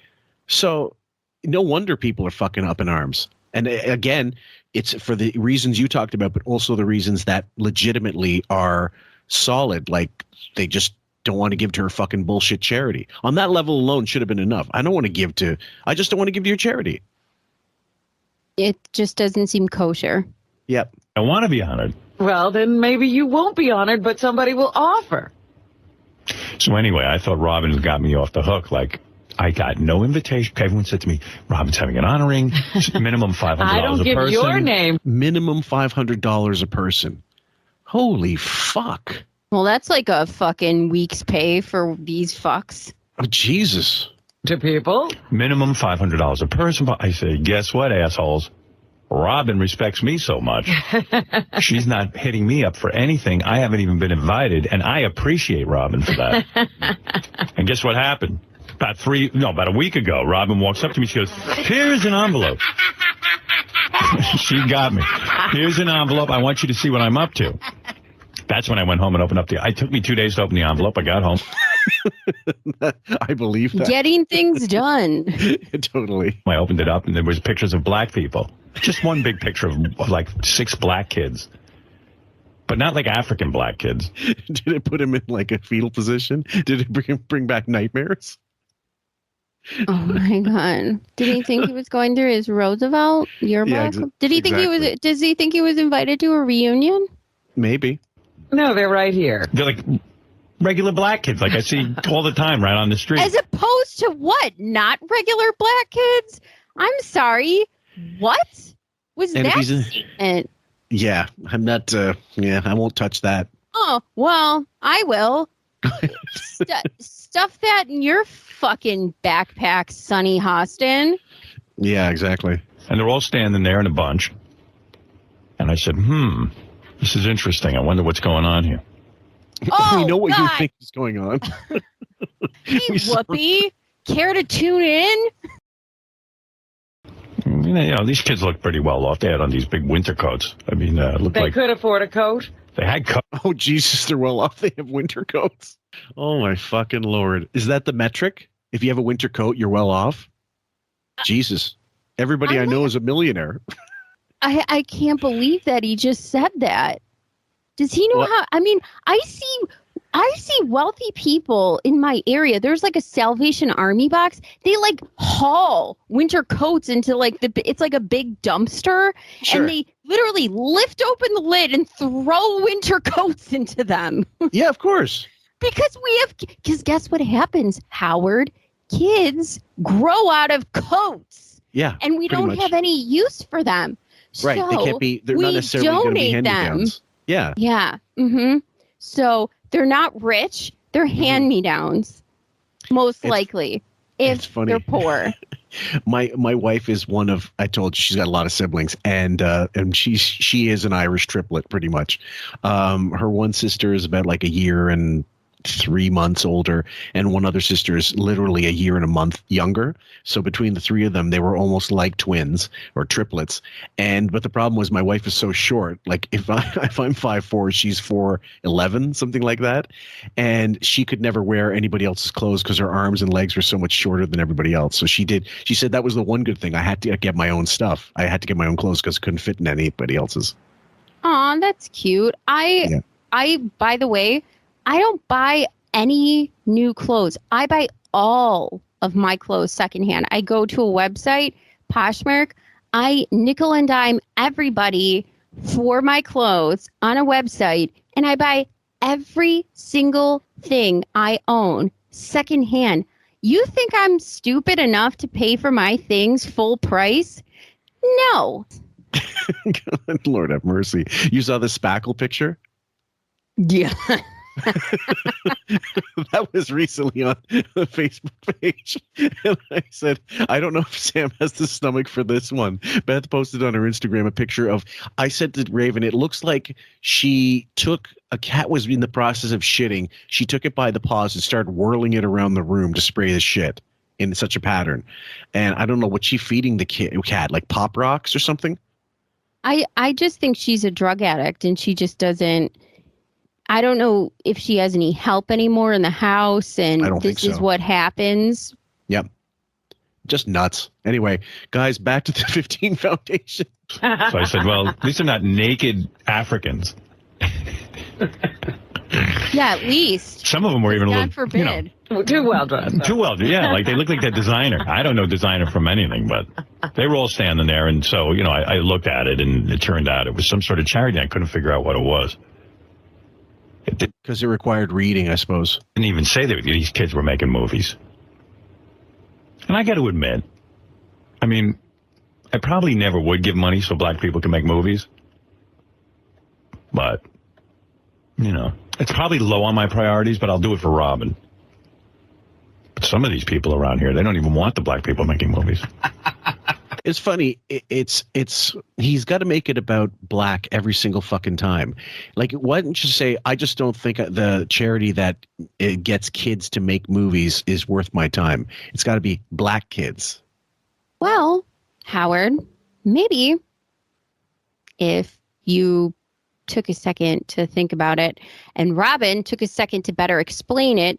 So no wonder people are fucking up in arms. And again, it's for the reasons you talked about, but also the reasons that legitimately are solid. Like they just don't want to give to her fucking bullshit charity. On that level alone should have been enough. I just don't want to give to your charity. It just doesn't seem kosher. Yep. I want to be honored. Well, then maybe you won't be honored, but somebody will offer. So anyway, I thought Robin got me off the hook. Like, I got no invitation. Everyone said to me, Robin's having an honoring, minimum $500 a person. I don't give your name. Minimum $500 a person. Holy fuck. Well, that's like a fucking week's pay for these fucks. Oh, Jesus. To people? Minimum $500 a person. I say, guess what, assholes? Robin respects me so much. She's not hitting me up for anything. I haven't even been invited, and I appreciate Robin for that. And guess what happened? About a week ago, Robin walks up to me. She goes, here's an envelope. She got me. Here's an envelope. I want you to see what I'm up to. That's when I went home and opened up it took me 2 days to open the envelope. I got home. I believe that. Getting things done. Totally. I opened it up and there was pictures of black people. Just one big picture of like 6 black kids. But not like African black kids. Did it put him in like a fetal position? Did it bring back nightmares? Oh my God. Did he think he was going through his Roosevelt yearbook? Yeah, Did he think does he think he was invited to a reunion? Maybe. No, they're right here. They're like regular black kids, like I see all the time right on the street. As opposed to what? Not regular black kids? I'm sorry. What was And that statement? Yeah, I'm not. I won't touch that. Oh, well, I will. Stuff that in your fucking backpack, Sonny Hostin. Yeah, exactly. And they're all standing there in a bunch. And I said, this is interesting. I wonder what's going on here. Oh, we know what God. you think is going on. Hey, Whoopi, care to tune in? You know, these kids look pretty well off. They had on these big winter coats. I mean, looked They like could afford a coat. they had coats. Oh, Jesus, they're well off. They have winter coats. Oh, my fucking Lord. Is that the metric? If you have a winter coat, you're well off? Jesus. Everybody I know is a millionaire. I can't believe that he just said that. Does he know how? I mean, I see wealthy people in my area. There's like a Salvation Army box. They like haul winter coats into like it's like a big dumpster. Sure. And they literally lift open the lid and throw winter coats into them. Yeah, of course. Because guess what happens, Howard? Kids grow out of coats. Yeah. And we don't have any use for them. Right. So They can't be, they're not necessarily going to be hand-me-downs. Yeah. Yeah. Mm-hmm. So they're not rich. They're hand-me-downs, most likely, if they're poor. My wife is one of, I told you, she's got a lot of siblings, and she is an Irish triplet pretty much. Her one sister is about like a year and 3 months older, and one other sister is literally a year and a month younger. So between the three of them, they were almost like twins or triplets. But the problem was my wife is so short. Like if I'm 5'4", she's 4'11", something like that, and she could never wear anybody else's clothes because her arms and legs were so much shorter than everybody else. So she said that was the one good thing. I had to get my own stuff. I had to get my own clothes because I couldn't fit in anybody else's. Aw, that's cute. I by the way, I don't buy any new clothes. I buy all of my clothes secondhand. I go to a website, Poshmark. I nickel and dime everybody for my clothes on a website, and I buy every single thing I own secondhand. You think I'm stupid enough to pay for my things full price? No. God, Lord have mercy. You saw the spackle picture? Yeah. That was recently on the Facebook page. And I said, I don't know if Sam has the stomach for this one. Beth posted on her Instagram a picture of, I said to Raven, it looks like she took, a cat was in the process of shitting. She took it by the paws and started whirling it around the room to spray the shit in such a pattern. And I don't know what she's feeding the cat, like Pop Rocks or something. I just think she's a drug addict and she just doesn't. I don't know if she has any help anymore in the house, and this is what happens. Yep. Just nuts. Anyway, guys, back to the 15 Foundation. So I said, well, these are not naked Africans. Yeah, at least. Some of them were even a little, God forbid. Too well dressed. Too well, yeah. Like they look like they're designer. I don't know designer from anything, but they were all standing there. And so, I looked at it and it turned out it was some sort of charity. I couldn't figure out what it was. Because it required reading, I suppose. Didn't even say that these kids were making movies. And I got to admit, I mean, I probably never would give money so black people can make movies. But, it's probably low on my priorities, but I'll do it for Robin. But some of these people around here, they don't even want the black people making movies. It's funny. He's got to make it about black every single fucking time. Like, why don't you say, I just don't think the charity that it gets kids to make movies is worth my time. It's got to be black kids. Well, Howard, maybe if you took a second to think about it and Robin took a second to better explain it,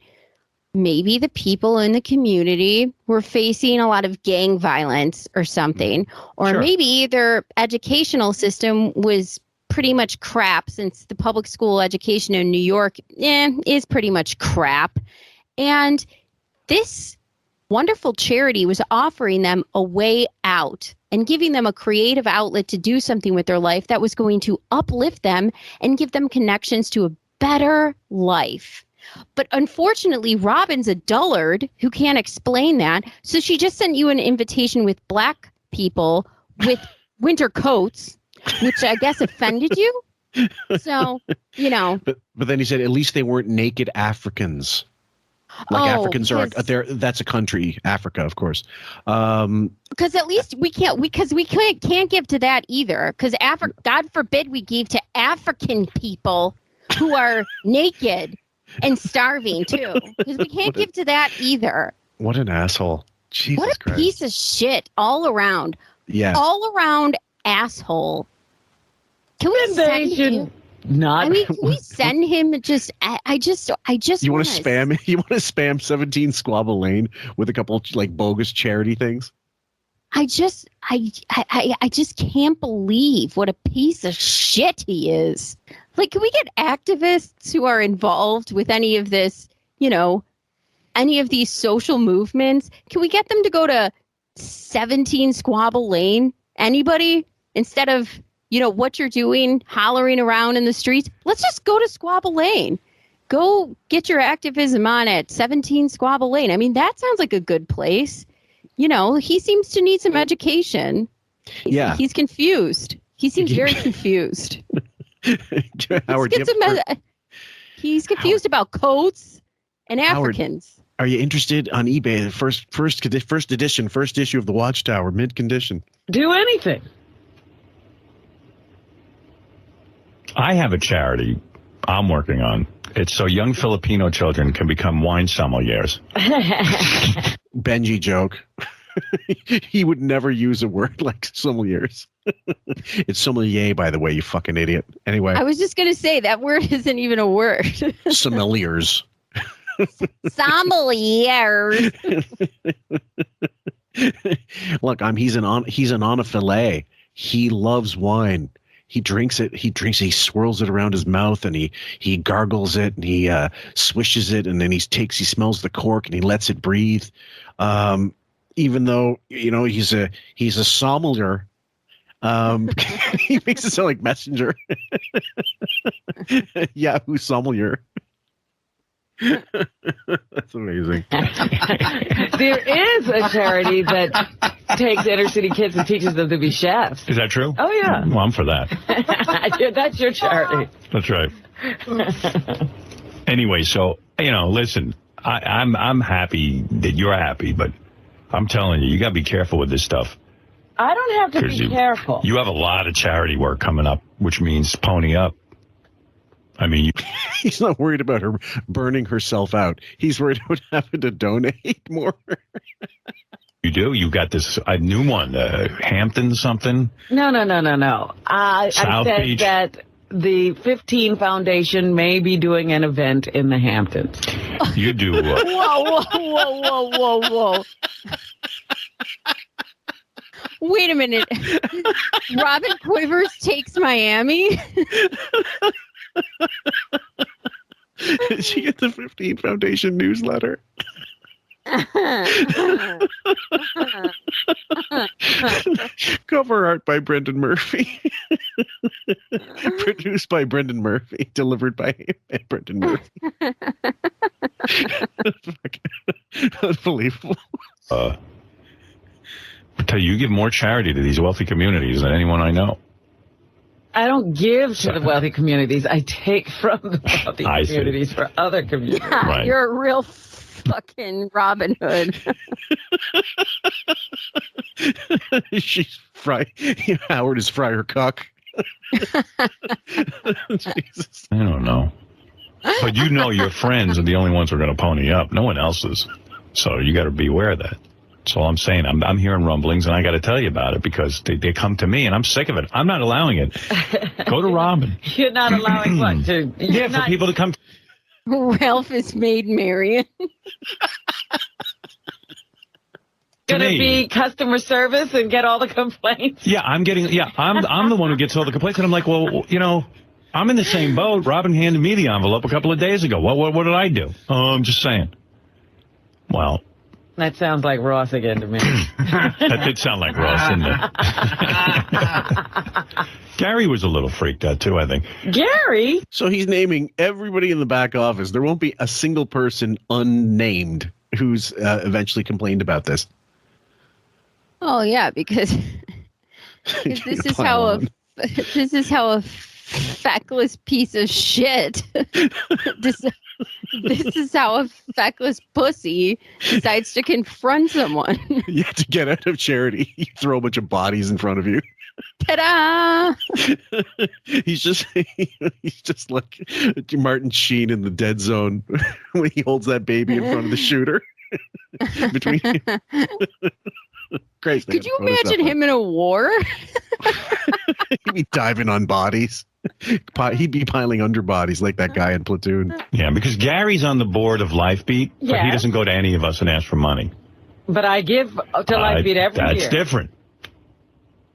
maybe the people in the community were facing a lot of gang violence or something. Or maybe their educational system was pretty much crap, since the public school education in New York is pretty much crap. And this wonderful charity was offering them a way out and giving them a creative outlet to do something with their life that was going to uplift them and give them connections to a better life. But unfortunately, Robin's a dullard who can't explain that. So she just sent you an invitation with black people with winter coats, which I guess offended you. So, But then he said, at least they weren't naked Africans. Like Africans are there. That's a country, Africa, of course. Because at least we can't give to that either. Because God forbid we gave to African people who are naked and starving too, because we can't give to that either. What an asshole! Jesus what a Christ. Piece of shit all around. Yeah, all around asshole. Can we send him? Not. I mean, can we send him? I just. You want to spam? You want to spam 17 Squabble Lane with a couple like bogus charity things? I just can't believe what a piece of shit he is. Like, can we get activists who are involved with any of this, any of these social movements? Can we get them to go to 17 Squabble Lane? Anybody? Instead of, what you're doing, hollering around in the streets, let's just go to Squabble Lane. Go get your activism on at 17 Squabble Lane. I mean, that sounds like a good place. He seems to need some education. Yeah. He's confused. He seems very confused. Howard, he's confused about coats and Africans. Howard, are you interested on eBay? The first issue of the Watchtower, mint condition. Do anything. I have a charity I'm working on. It's so young Filipino children can become wine sommeliers. Benji joke. He would never use a word like sommeliers. It's sommelier, by the way, you fucking idiot. Anyway. I was just going to say that word isn't even a word. Sommeliers. Sommeliers. Look, he's an onophile. He loves wine. He drinks it. He swirls it around his mouth and he gargles it and he swishes it and then he smells the cork and he lets it breathe. Even though, he's a sommelier. He makes it sound like Messenger. Yahoo sommelier. That's amazing. There is a charity that takes inner city kids and teaches them to be chefs. Is that true? Oh, yeah. Well, I'm for that. That's your charity. That's right. Anyway, so, listen, I'm happy that you're happy, but I'm telling you, you got to be careful with this stuff. I don't have to be careful. You have a lot of charity work coming up, which means pony up. I mean, he's not worried about her burning herself out. He's worried about having to donate more. You do? You got this a new one, Hampton something? No. I said Beach. that the 15 Foundation may be doing an event in the Hamptons. You do. Whoa. Wait a minute. Robin Quivers takes Miami? Did she get the 15 Foundation newsletter? Cover art by Brendan Murphy. Produced by Brendan Murphy. Delivered by Brendan Murphy. Unbelievable. I tell you give more charity to these wealthy communities than anyone I know. I don't give to the wealthy communities. I take from the wealthy communities for other communities. Yeah, Right. You're a real fucking Robin Hood. She's Howard is Friar Cuck. Jesus. I don't know. But your friends are the only ones who are going to pony up. No one else is. So you got to beware of that. That's all I'm saying. I'm hearing rumblings, and I got to tell you about it because they come to me, and I'm sick of it. I'm not allowing it. Go to Robin. You're not allowing what? For people to come. Ralph is Maid Marian. Gonna be customer service and get all the complaints. Yeah, I'm the one who gets all the complaints, and I'm like, well, I'm in the same boat. Robin handed me the envelope a couple of days ago. What did I do? Oh, I'm just saying. Well. That sounds like Ross again to me. That did sound like Ross, didn't it? Gary was a little freaked out, too, I think. Gary? So he's naming everybody in the back office. There won't be a single person unnamed who's eventually complained about this. Oh, yeah, because this is how a feckless piece of shit this is how a feckless pussy decides to confront someone. You have to get out of charity. You throw a bunch of bodies in front of you. Ta-da! He's just like Martin Sheen in The Dead Zone when he holds that baby in front of the shooter. Between Christ, could you imagine him in a war? He'd be diving on bodies. He'd be piling under bodies like that guy in Platoon. Yeah, because Gary's on the board of Lifebeat, but he Yes. doesn't go to any of us and ask for money. But I give to Lifebeat every year. That's different.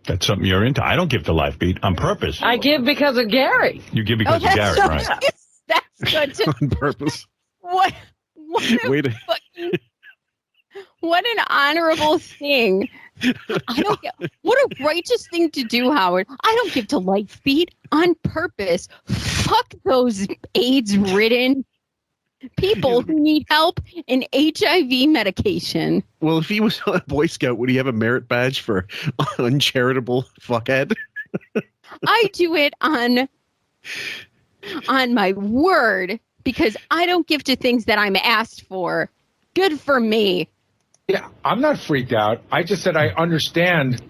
That's something you're into. I don't give to Lifebeat on purpose. I give because of Gary. You give because of Gary, right? That's good to on purpose. What an honorable thing. I don't get what a righteous thing to do, Howard. I don't give to Lifebeat on purpose. Fuck those AIDS-ridden people who need help in HIV medication. Well, if he was a Boy Scout, would he have a merit badge for uncharitable fuckhead? I do it on my word because I don't give to things that I'm asked for. Good for me. Yeah, I'm not freaked out. I just said I understand,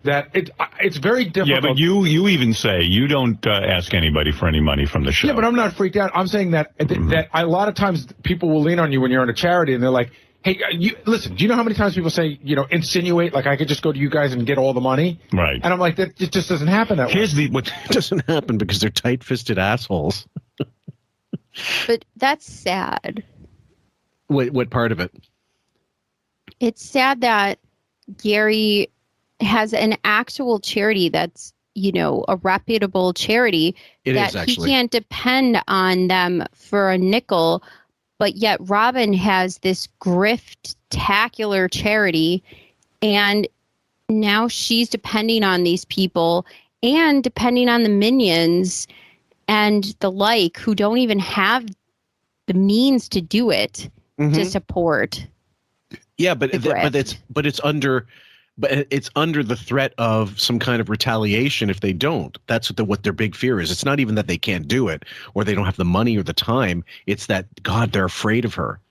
that it's very difficult. Yeah, but you even say you don't ask anybody for any money from the show. Yeah, but I'm not freaked out. I'm saying that that a lot of times people will lean on you when you're in a charity, and they're like, "Hey, listen. Do you know how many times people say, insinuate like I could just go to you guys and get all the money?" Right. And I'm like, that it just doesn't happen that way. What doesn't happen because they're tight-fisted assholes. But that's sad. Wait, what part of it? It's sad that Gary has an actual charity that's, a reputable charity It that is, actually. he can't depend on them for a nickel, but yet Robin has this grift-tacular charity, and now she's depending on these people and depending on the minions and the like who don't even have the means to do it to support. Yeah, but it's under But it's under the threat of some kind of retaliation if they don't. That's what their big fear is. It's not even that they can't do it or they don't have the money or the time. It's that, God, they're afraid of her.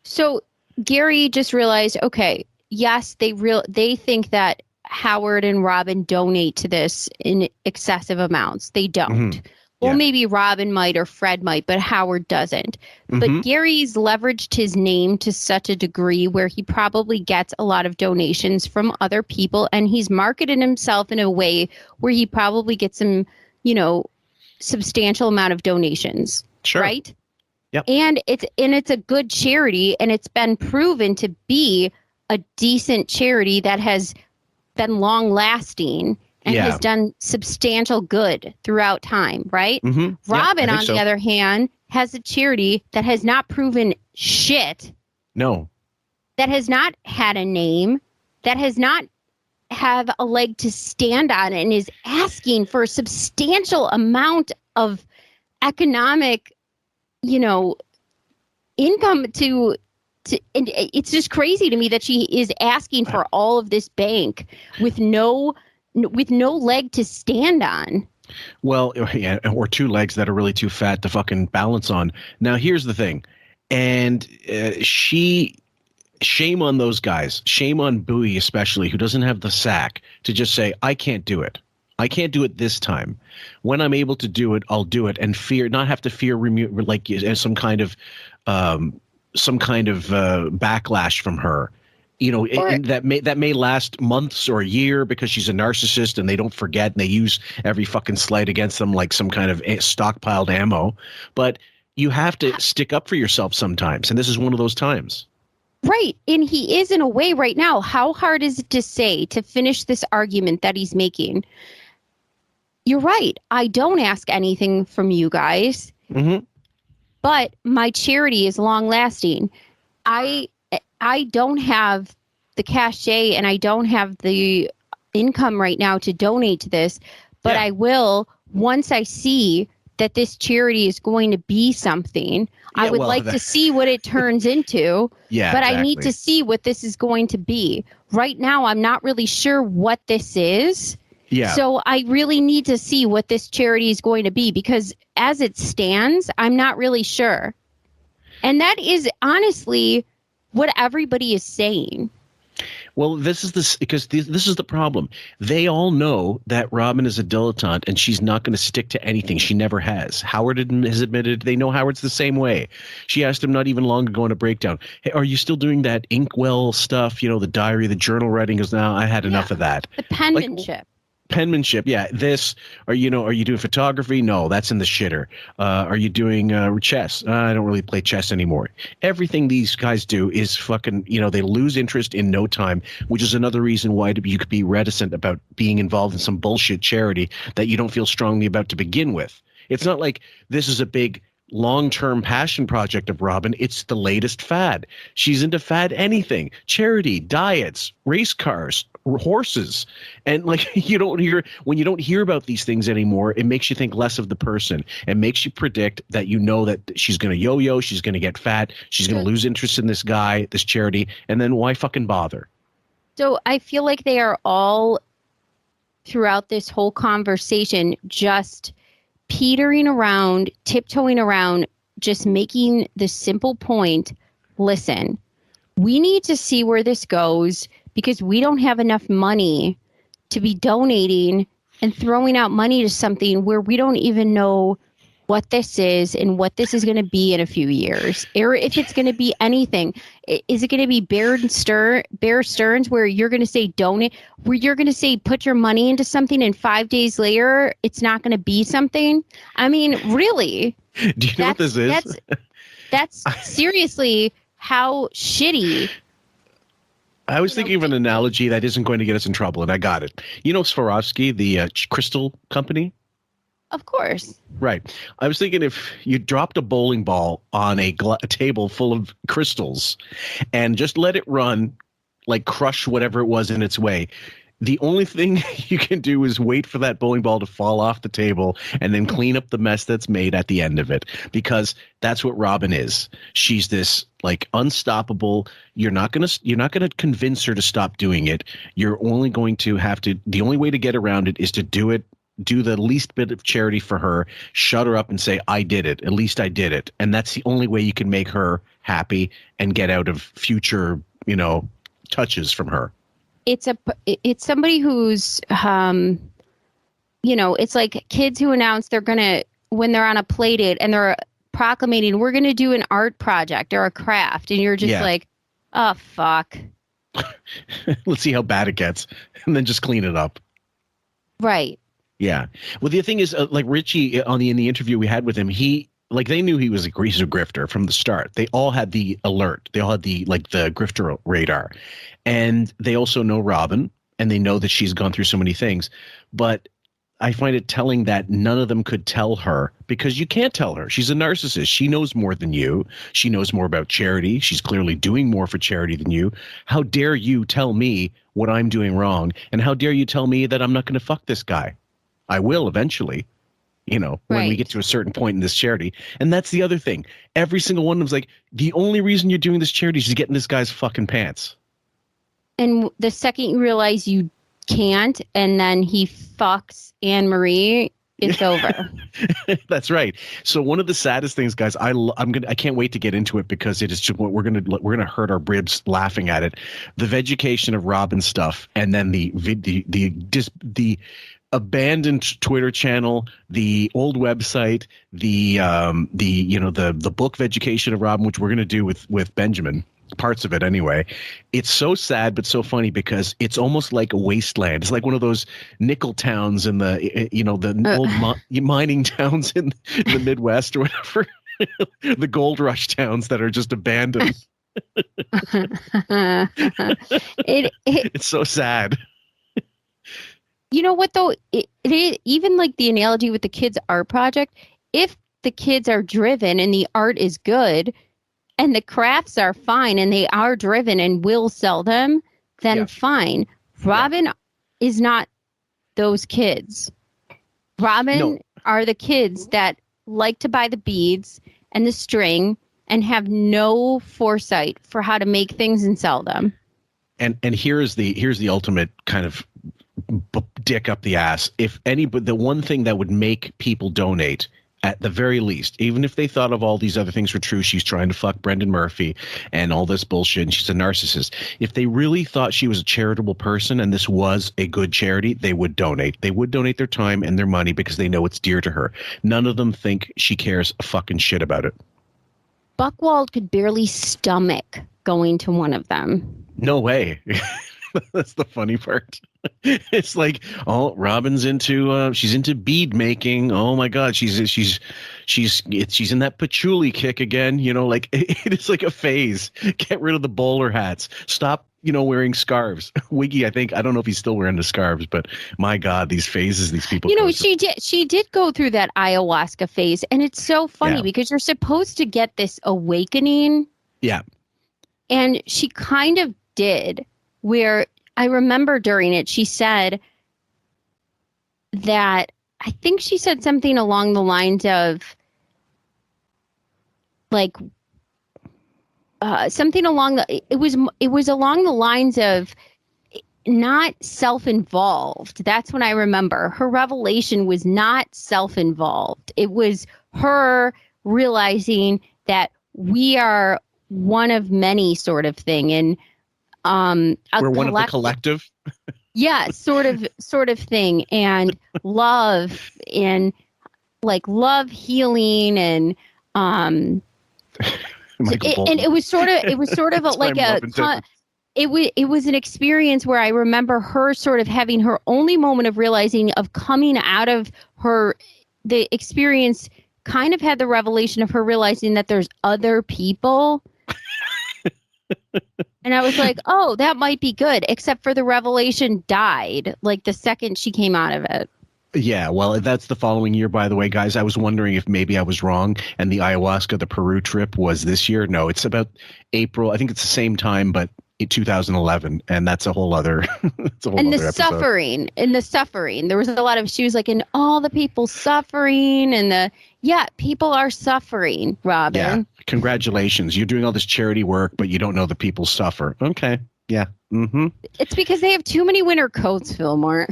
So Gary just realized, okay, yes, they think that Howard and Robin donate to this in excessive amounts. They don't. Mm-hmm. Well, maybe Robin might or Fred might, but Howard doesn't. Mm-hmm. But Gary's leveraged his name to such a degree where he probably gets a lot of donations from other people, and he's marketed himself in a way where he probably gets some, substantial amount of donations. Sure. Right? Yep. And it's a good charity, and it's been proven to be a decent charity that has been long lasting and has done substantial good throughout time, right? Mm-hmm. Robin, on the other hand, has a charity that has not proven shit. No. That has not had a name, that has not have a leg to stand on, and is asking for a substantial amount of economic, income to and it's just crazy to me that she is asking for all of this bank with no leg to stand on. Well, yeah, or two legs that are really too fat to fucking balance on. Now, here's the thing. And shame on those guys. Shame on Bowie, especially, who doesn't have the sack to just say, I can't do it. I can't do it this time. When I'm able to do it, I'll do it, and not have to fear like some kind of backlash from her. That may last months or a year because she's a narcissist and they don't forget and they use every fucking slight against them like some kind of stockpiled ammo. But you have to stick up for yourself sometimes, and this is one of those times. Right. And he is in a way right now. How hard is it to say, to finish this argument that he's making? You're right. I don't ask anything from you guys, but my charity is long lasting. I don't have the cachet and I don't have the income right now to donate to this, but I will once I see that this charity is going to be something. I would like to see what it turns into, but exactly. I need to see what this is going to be. Right now, I'm not really sure what this is. Yeah. So I really need to see what this charity is going to be, because as it stands, I'm not really sure. And that is honestly what everybody is saying. Well, this is the problem. They all know that Robin is a dilettante and she's not going to stick to anything. She never has. Howard has admitted. They know Howard's the same way. She asked him not even long ago in a breakdown, hey, are you still doing that inkwell stuff? The diary, the journal writing? Because now I had enough of that. The penmanship. Penmanship, yeah. Are you doing photography? No, that's in the shitter. Are you doing chess? I don't really play chess anymore. Everything these guys do is fucking, they lose interest in no time, which is another reason why you could be reticent about being involved in some bullshit charity that you don't feel strongly about to begin with. It's not like this is a big long-term passion project of Robin. It's the latest fad. She's into fad anything, charity, diets, race cars, horses. And when you don't hear about these things anymore, it makes you think less of the person and makes you predict that that she's going to yo-yo, she's going to get fat, she's going to lose interest in this guy, this charity, and then why fucking bother? So I feel like they are all throughout this whole conversation just petering around, tiptoeing around, just making the simple point, listen, we need to see where this goes because we don't have enough money to be donating and throwing out money to something where we don't even know what this is and what this is going to be in a few years, or if it's going to be anything. Is it going to be Bear Stearns where you're going to say donate, where you're going to say put your money into something and 5 days later it's not going to be something? I mean, really? Do you know what this is? That's seriously how shitty. I was thinking of an analogy that isn't going to get us in trouble, and I got it. Swarovski, the crystal company? Of course. Right. I was thinking if you dropped a bowling ball on a table full of crystals and just let it run, like crush whatever it was in its way, The only thing you can do is wait for that bowling ball to fall off the table and then clean up the mess that's made at the end of it, because that's what Robin is. She's this like unstoppable. You're not going to convince her to stop doing it. You're only going to have to, the only way to get around it is to do the least bit of charity for her, shut her up and say, I did it. At least I did it. And that's the only way you can make her happy and get out of future, touches from her. It's somebody who's, it's like kids who announce when they're on a play date and they're proclamating, we're going to do an art project or a craft. And you're just like, oh, fuck. Let's see how bad it gets. And then just clean it up. Right. Yeah. Well, the thing is, like Richie in the interview we had with him, they knew he's a grifter from the start. They all had the alert. They all had the grifter radar. And they also know Robin, and they know that she's gone through so many things. But I find it telling that none of them could tell her, because you can't tell her. She's a narcissist. She knows more than you. She knows more about charity. She's clearly doing more for charity than you. How dare you tell me what I'm doing wrong? And how dare you tell me that I'm not going to fuck this guy? I will eventually. When we get to a certain point in this charity. And that's the other thing. Every single one of them's like, the only reason you're doing this charity is to get in this guy's fucking pants. And the second you realize you can't, and then he fucks Anne-Marie, it's over. That's right. So one of the saddest things, guys, I can't wait to get into it, because it is just what we're gonna hurt our ribs laughing at it. The vegetation of Robin stuff, and then the abandoned Twitter channel, the old website, the book Vegetation of Robin, which we're going to do with Benjamin, parts of it anyway. It's so sad but so funny, because it's almost like a wasteland. It's like one of those nickel towns in the old mining towns in the Midwest or whatever. The gold rush towns that are just abandoned. It's so sad. You know what, though? It even like the analogy with the kids' art project, if the kids are driven and the art is good and the crafts are fine and they are driven and will sell them, then fine. Robin is not those kids. Robin are the kids that like to buy the beads and the string and have no foresight for how to make things and sell them. And here's the ultimate kind of dick up the ass. But the one thing that would make people donate, at the very least, even if they thought of all these other things were true, she's trying to fuck Brendan Murphy and all this bullshit, and she's a narcissist. If they really thought she was a charitable person and this was a good charity, they would donate. They would donate their time and their money because they know it's dear to her. None of them think she cares a fucking shit about it. Buchwald could barely stomach going to one of them. No way. That's the funny part. It's like, oh, Robin's she's into bead making. Oh my God, she's in that patchouli kick again. Like it is like a phase. Get rid of the bowler hats. Stop, wearing scarves. Wiggy, I don't know if he's still wearing the scarves, but my God, these phases these people. She did go through that ayahuasca phase, and it's so funny because you're supposed to get this awakening. Yeah. And she kind of did. Where I remember during it, she said that, I think she said something along the lines of, like, it was along the lines of not self-involved. That's when I remember. Her revelation was not self-involved. It was her realizing that we are one of many, sort of thing. And we're one of the collective. Yeah, sort of thing. And love, and like love healing, and and it was sort of like it was an experience where I remember her sort of having her only moment of realizing, of coming out of the experience, kind of had the revelation of her realizing that there's other people. And I was like, oh, that might be good, except for the revelation died like the second she came out of it. Yeah, well, that's the following year, by the way, guys. I was wondering if maybe I was wrong and the ayahuasca, the Peru trip was this year. No, it's about April. I think it's the same time, but in 2011, and that's a whole other. That's a whole And other the episode. suffering, there was a lot of. She was like, and all the people suffering, and people are suffering. Robin. Yeah, congratulations, you're doing all this charity work, but you don't know the people suffer. Okay, yeah, It's because they have too many winter coats, Fillmore.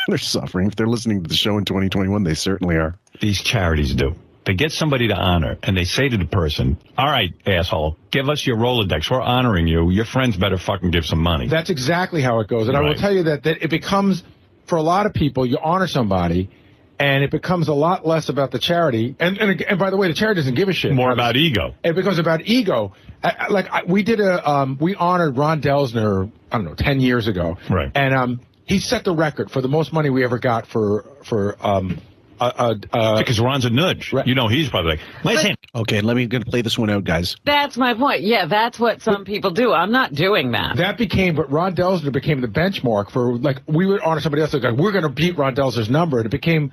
they're suffering. If they're listening to the show in 2021, they certainly are. These charities do. They get somebody to honor, and they say to the person, all right, asshole, give us your Rolodex. We're honoring you. Your friends better fucking give some money. That's exactly how it goes. And I will tell you that it becomes, for a lot of people, you honor somebody, and it becomes a lot less about the charity. And by the way, the charity doesn't give a shit. More about ego. It becomes about ego. We honored Ron Delsner, I don't know, 10 years ago. Right. And he set the record for the most money we ever got for because Ron's a nudge. Right. You know, he's probably like, listen. Okay, let me play this one out, guys. That's my point. Yeah, that's what some people do. I'm not doing that. But Ron Delsner became the benchmark for, like, we would honor somebody else. Like, we're going to beat Ron Delsner's number. And it became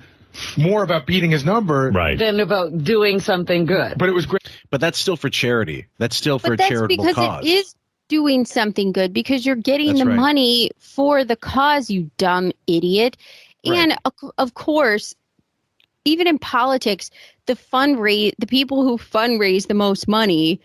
more about beating his number than about doing something good. But it was great. But that's still for charity. That's still for a charitable cause. It is doing something good because you're getting the money for the cause, you dumb idiot. Right. And of course, even in politics, the people who fundraise the most money,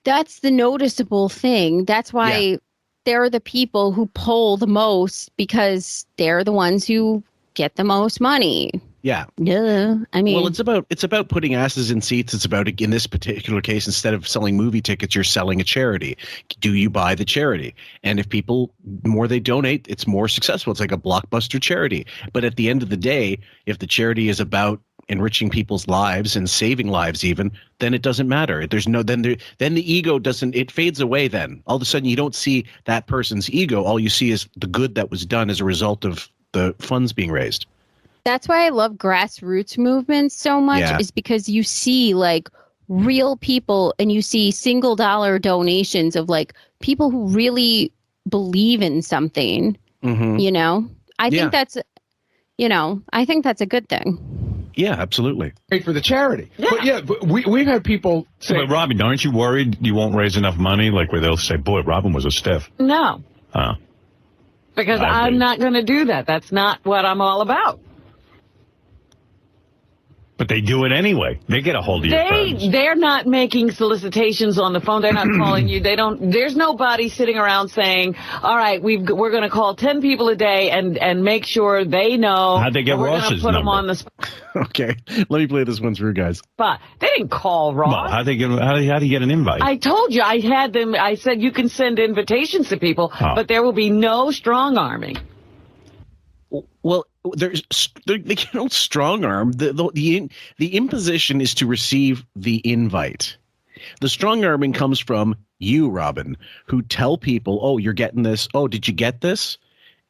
that's the noticeable thing. That's why they're the people who poll the most, because they're the ones who get the most money. Yeah. Yeah. I mean, well, it's about putting asses in seats. It's about, in this particular case, instead of selling movie tickets, you're selling a charity. Do you buy the charity? And if people, more they donate, it's more successful. It's like a blockbuster charity. But at the end of the day, if the charity is about enriching people's lives and saving lives even, then it doesn't matter. There's no, then the ego doesn't, it fades away then. All of a sudden you don't see that person's ego. All you see is the good that was done as a result of the funds being raised. That's why I love grassroots movements so much, is because you see like real people and you see $1 donations of like people who really believe in something, you know, I think that's a good thing. Yeah, absolutely. Great for the charity. Yeah. But we've had people say, but Robin, aren't you worried you won't raise enough money? Like where they'll say, boy, Robin was a stiff. No. Oh. Because I'm not going to do that. That's not what I'm all about. But they do it anyway. They get a hold of your friends. They're not making solicitations on the phone. They're not calling you. There's nobody sitting around saying, all right, we're going to call 10 people a day and make sure they know. How'd they get Ross's number? Them on the Okay, let me play this one through, guys. But they didn't call Ross. Well, how do you get an invite? I told you. I had them. I said you can send invitations to people, but there will be no strong arming. Well, they can't strong arm. The imposition is to receive the invite. The strong arming comes from you, Robin, who tell people, oh, you're getting this. Oh, did you get this?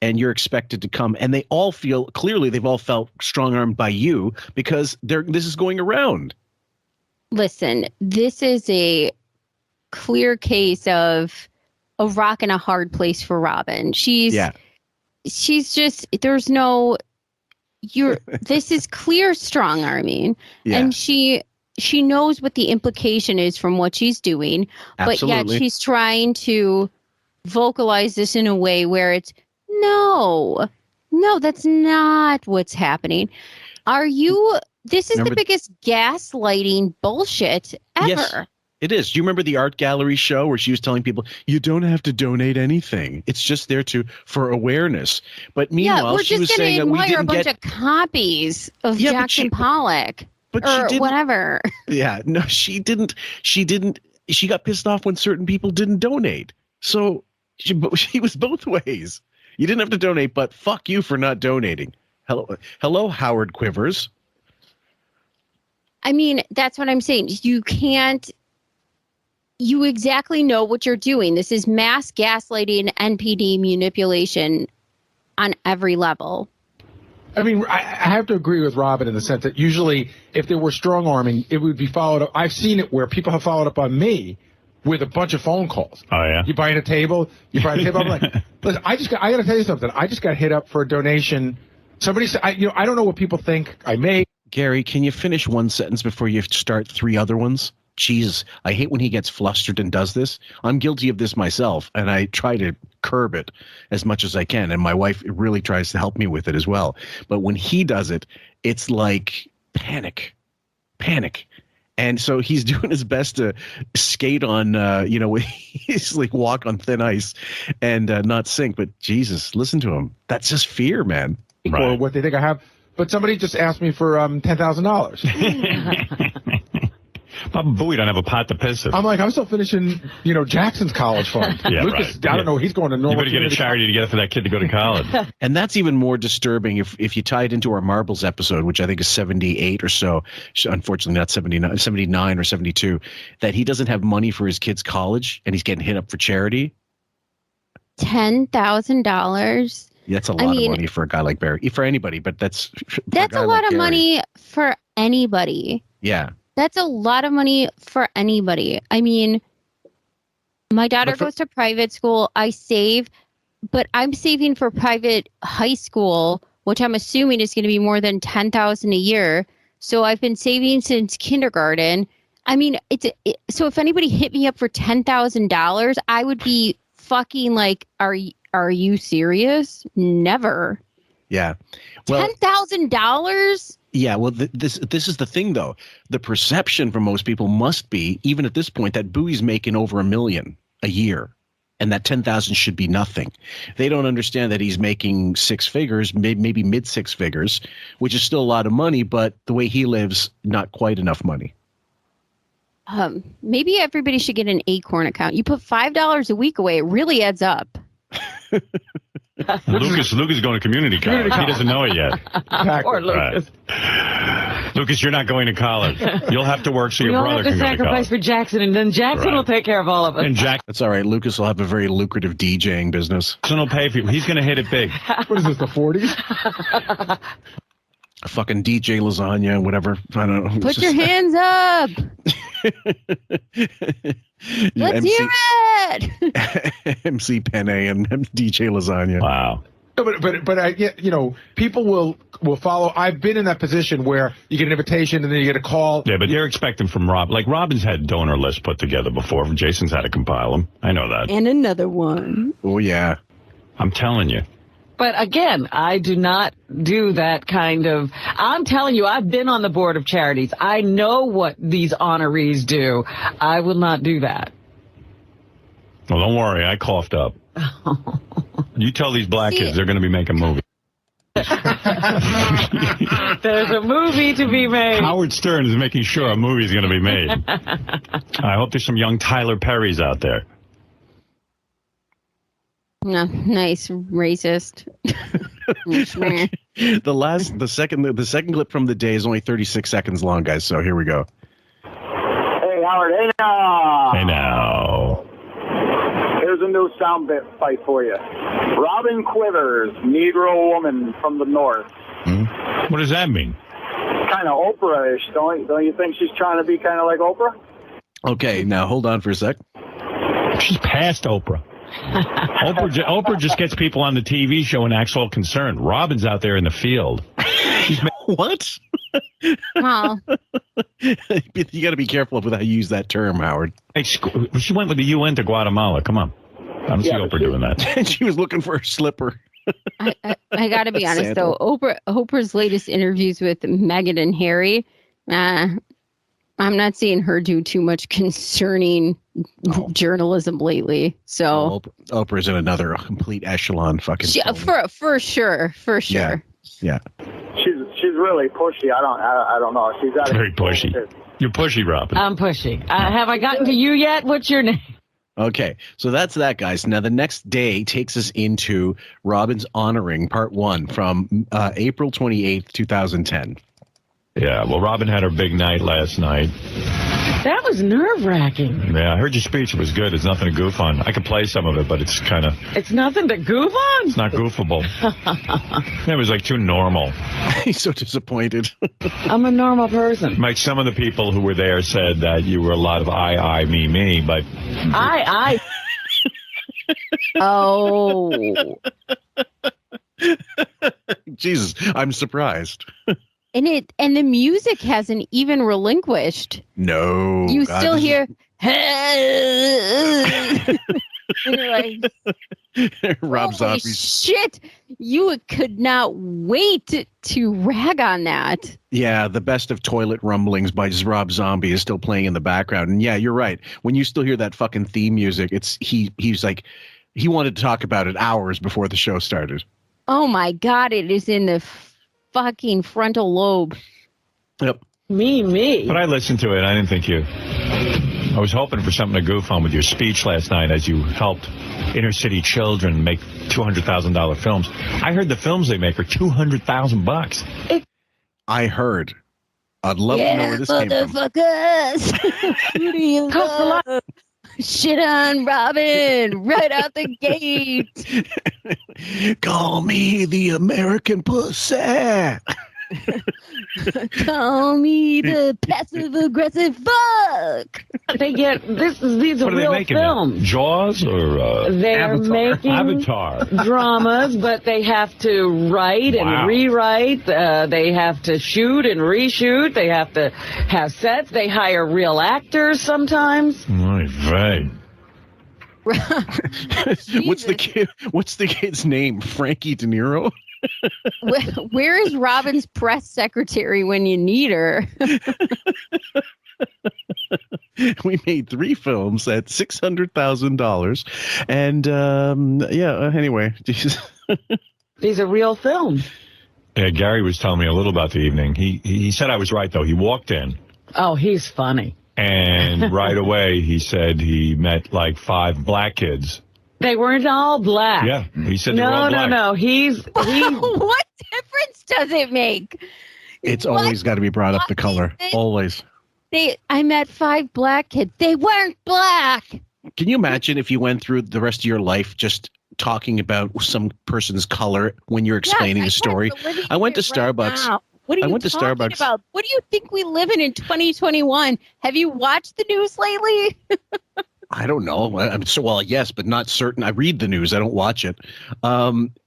And you're expected to come. And they all feel, clearly they've all felt strong armed by you because this is going around. Listen, this is a clear case of a rock and a hard place for Robin. She's just, there's no, this is clear strong arming. Yeah. And she knows what the implication is from what she's doing. Absolutely. But yet she's trying to vocalize this in a way where it's, no, that's not what's happening. This is the biggest gaslighting bullshit ever. Yes. It is. Do you remember the art gallery show where she was telling people, you don't have to donate anything. It's just there for awareness. But meanwhile, she was saying that we didn't get a bunch of copies of Jackson Pollock or whatever. Yeah, no, she didn't. She got pissed off when certain people didn't donate. So she was both ways. You didn't have to donate, but fuck you for not donating. Hello, Howard Quivers. I mean, that's what I'm saying. You exactly know what you're doing. This is mass gaslighting, NPD manipulation on every level. I mean, I have to agree with Robin in the sense that usually if there were strong arming, it would be followed up. I've seen it where people have followed up on me with a bunch of phone calls. Oh, yeah? You buying a table? I'm like, listen, I got to tell you something. I just got hit up for a donation. Somebody said, I don't know what people think I make. Gary, can you finish one sentence before you start three other ones? Jesus, I hate when he gets flustered and does this. I'm guilty of this myself, and I try to curb it as much as I can. And my wife really tries to help me with it as well. But when he does it, it's like panic. And so he's doing his best to skate on, he's like walk on thin ice and not sink. But Jesus, listen to him. That's just fear, man. Or what they think I have. But somebody just asked me for $10,000. Papa Booey don't have a pot to piss in. I'm like, I'm still finishing, Jackson's college fund. Yeah, Lucas, I don't know. He's going to normal. You better get a charity together for that kid to go to college. And that's even more disturbing if you tie it into our marbles episode, which I think is 78 or so. Unfortunately, not 79 or 72. That he doesn't have money for his kid's college and he's getting hit up for charity. $10,000. That's a lot of money for a guy like Barry. For anybody, but that's a lot of money for anybody. Yeah. That's a lot of money for anybody. I mean, my daughter goes to private school. I save, but I'm saving for private high school, which I'm assuming is going to be more than $10,000 a year. So I've been saving since kindergarten. I mean, so if anybody hit me up for $10,000, I would be fucking like, are you serious? Never. Yeah. Well, $10,000? Yeah, well, this is the thing, though. The perception for most people must be, even at this point, that Bowie's making over $1 million a year, and that 10,000 should be nothing. They don't understand that he's making six figures, maybe mid six figures, which is still a lot of money, but the way he lives, not quite enough money. Maybe everybody should get an Acorn account. You put $5 a week away, it really adds up. Lucas is going to community college. He doesn't know it yet. Or Lucas. Lucas, you're not going to college. You'll have to work so your brother can go to college. We'll have to sacrifice for Jackson, and then Jackson will take care of all of us. And That's all right. Lucas will have a very lucrative DJing business. Jackson will pay for you. He's going to hit it big. What is this, the 40s? Fucking DJ lasagna, whatever. I don't know. Put your hands up. Let's hear it. MC Penne and DJ lasagna. Wow. No, but I get, people will follow. I've been in that position where you get an invitation and then you get a call. Yeah, but they're expecting from Rob. Like, Robin's had donor lists put together before. Jason's had to compile them. I know that. And another one. Oh, yeah. I'm telling you. But again, I do not do that kind of. I'm telling you, I've been on the board of charities. I know what these honorees do. I will not do that. Well, don't worry. I coughed up. You tell these black kids they're going to be making movies. There's a movie to be made. Howard Stern is making sure a movie is going to be made. I hope there's some young Tyler Perrys out there. No, nice racist. The second clip from the day is only 36 seconds long, guys. So here we go. Hey, Howard. Hey, now. Hey, now. Here's a new sound bite for you. Robin Quivers, Negro woman from the North. What does that mean? Kind of Oprah-ish, don't you think she's trying to be kind of like Oprah? Okay, now hold on for a sec. She's past Oprah. Oprah just gets people on the TV show and acts all concerned. Robin's out there in the field. What? Well, you got to be careful with how you use that term, Howard. Hey, she went with the UN to Guatemala. Come on. I don't see Oprah doing that. She was looking for a slipper. I got to be honest, though. Oprah's latest interviews with Meghan and Harry, I'm not seeing her do too much concerning journalism lately. So Oprah's in another complete echelon. For sure. Yeah. She's really pushy. I don't know. She's very pushy. You're pushy, Robin. I'm pushy. Have I gotten to you yet? What's your name? Okay, so that's that, guys. Now, the next day takes us into Robin's Honoring, Part 1, from April 28th, 2010. Yeah, well, Robin had her big night last night. That was nerve-wracking. Yeah, I heard your speech. It was good. It's nothing to goof on. I could play some of it, but it's kind of... It's nothing to goof on? It's not goofable. It was like too normal. He's so disappointed. I'm a normal person. Like some of the people who were there said that you were a lot of I, me, but... I. Oh. Jesus, I'm surprised. And the music hasn't even relinquished. No. You God, still hear and you're like, Rob holy Zombie's. shit. You could not wait to rag on that. Yeah, the best of Toilet Rumblings by Rob Zombie is still playing in the background. And yeah, you're right. When you still hear that fucking theme music, he's like, he wanted to talk about it hours before the show started. Oh my God, it is in the fucking frontal lobe. Yep. Me. But I listened to it. I didn't think you... I was hoping for something to goof on with your speech last night as you helped inner city children make $200,000 films. I heard the films they make are $200,000. I heard. I'd love to know where this came from. Motherfuckers. Who do you love? Shit on Robin right out the gate. Call me the American pussy. Call me the passive aggressive fuck. These are real films. Jaws or They're making Avatar dramas, but they have to write and rewrite. They have to shoot and reshoot. They have to have sets. They hire real actors sometimes. Right. What's the kid's name? Frankie De Niro? Where is Robin's press secretary when you need her? We made 3 films at $600,000, and anyway, these are real films. Yeah, Gary was telling me a little about the evening. He said I was right though. He walked in. Oh, he's funny. And right away he said he met like 5 black kids. They weren't all black. Yeah, he said they were all black. No. What difference does it make? It's always got to be brought up the color. Always. I met 5 black kids. They weren't black. Can you imagine if you went through the rest of your life just talking about some person's color when you're explaining a story? I went to Starbucks. Right, what are you talking about? What do you think we live in 2021? Have you watched the news lately? I don't know. Yes, but not certain. I read the news. I don't watch it.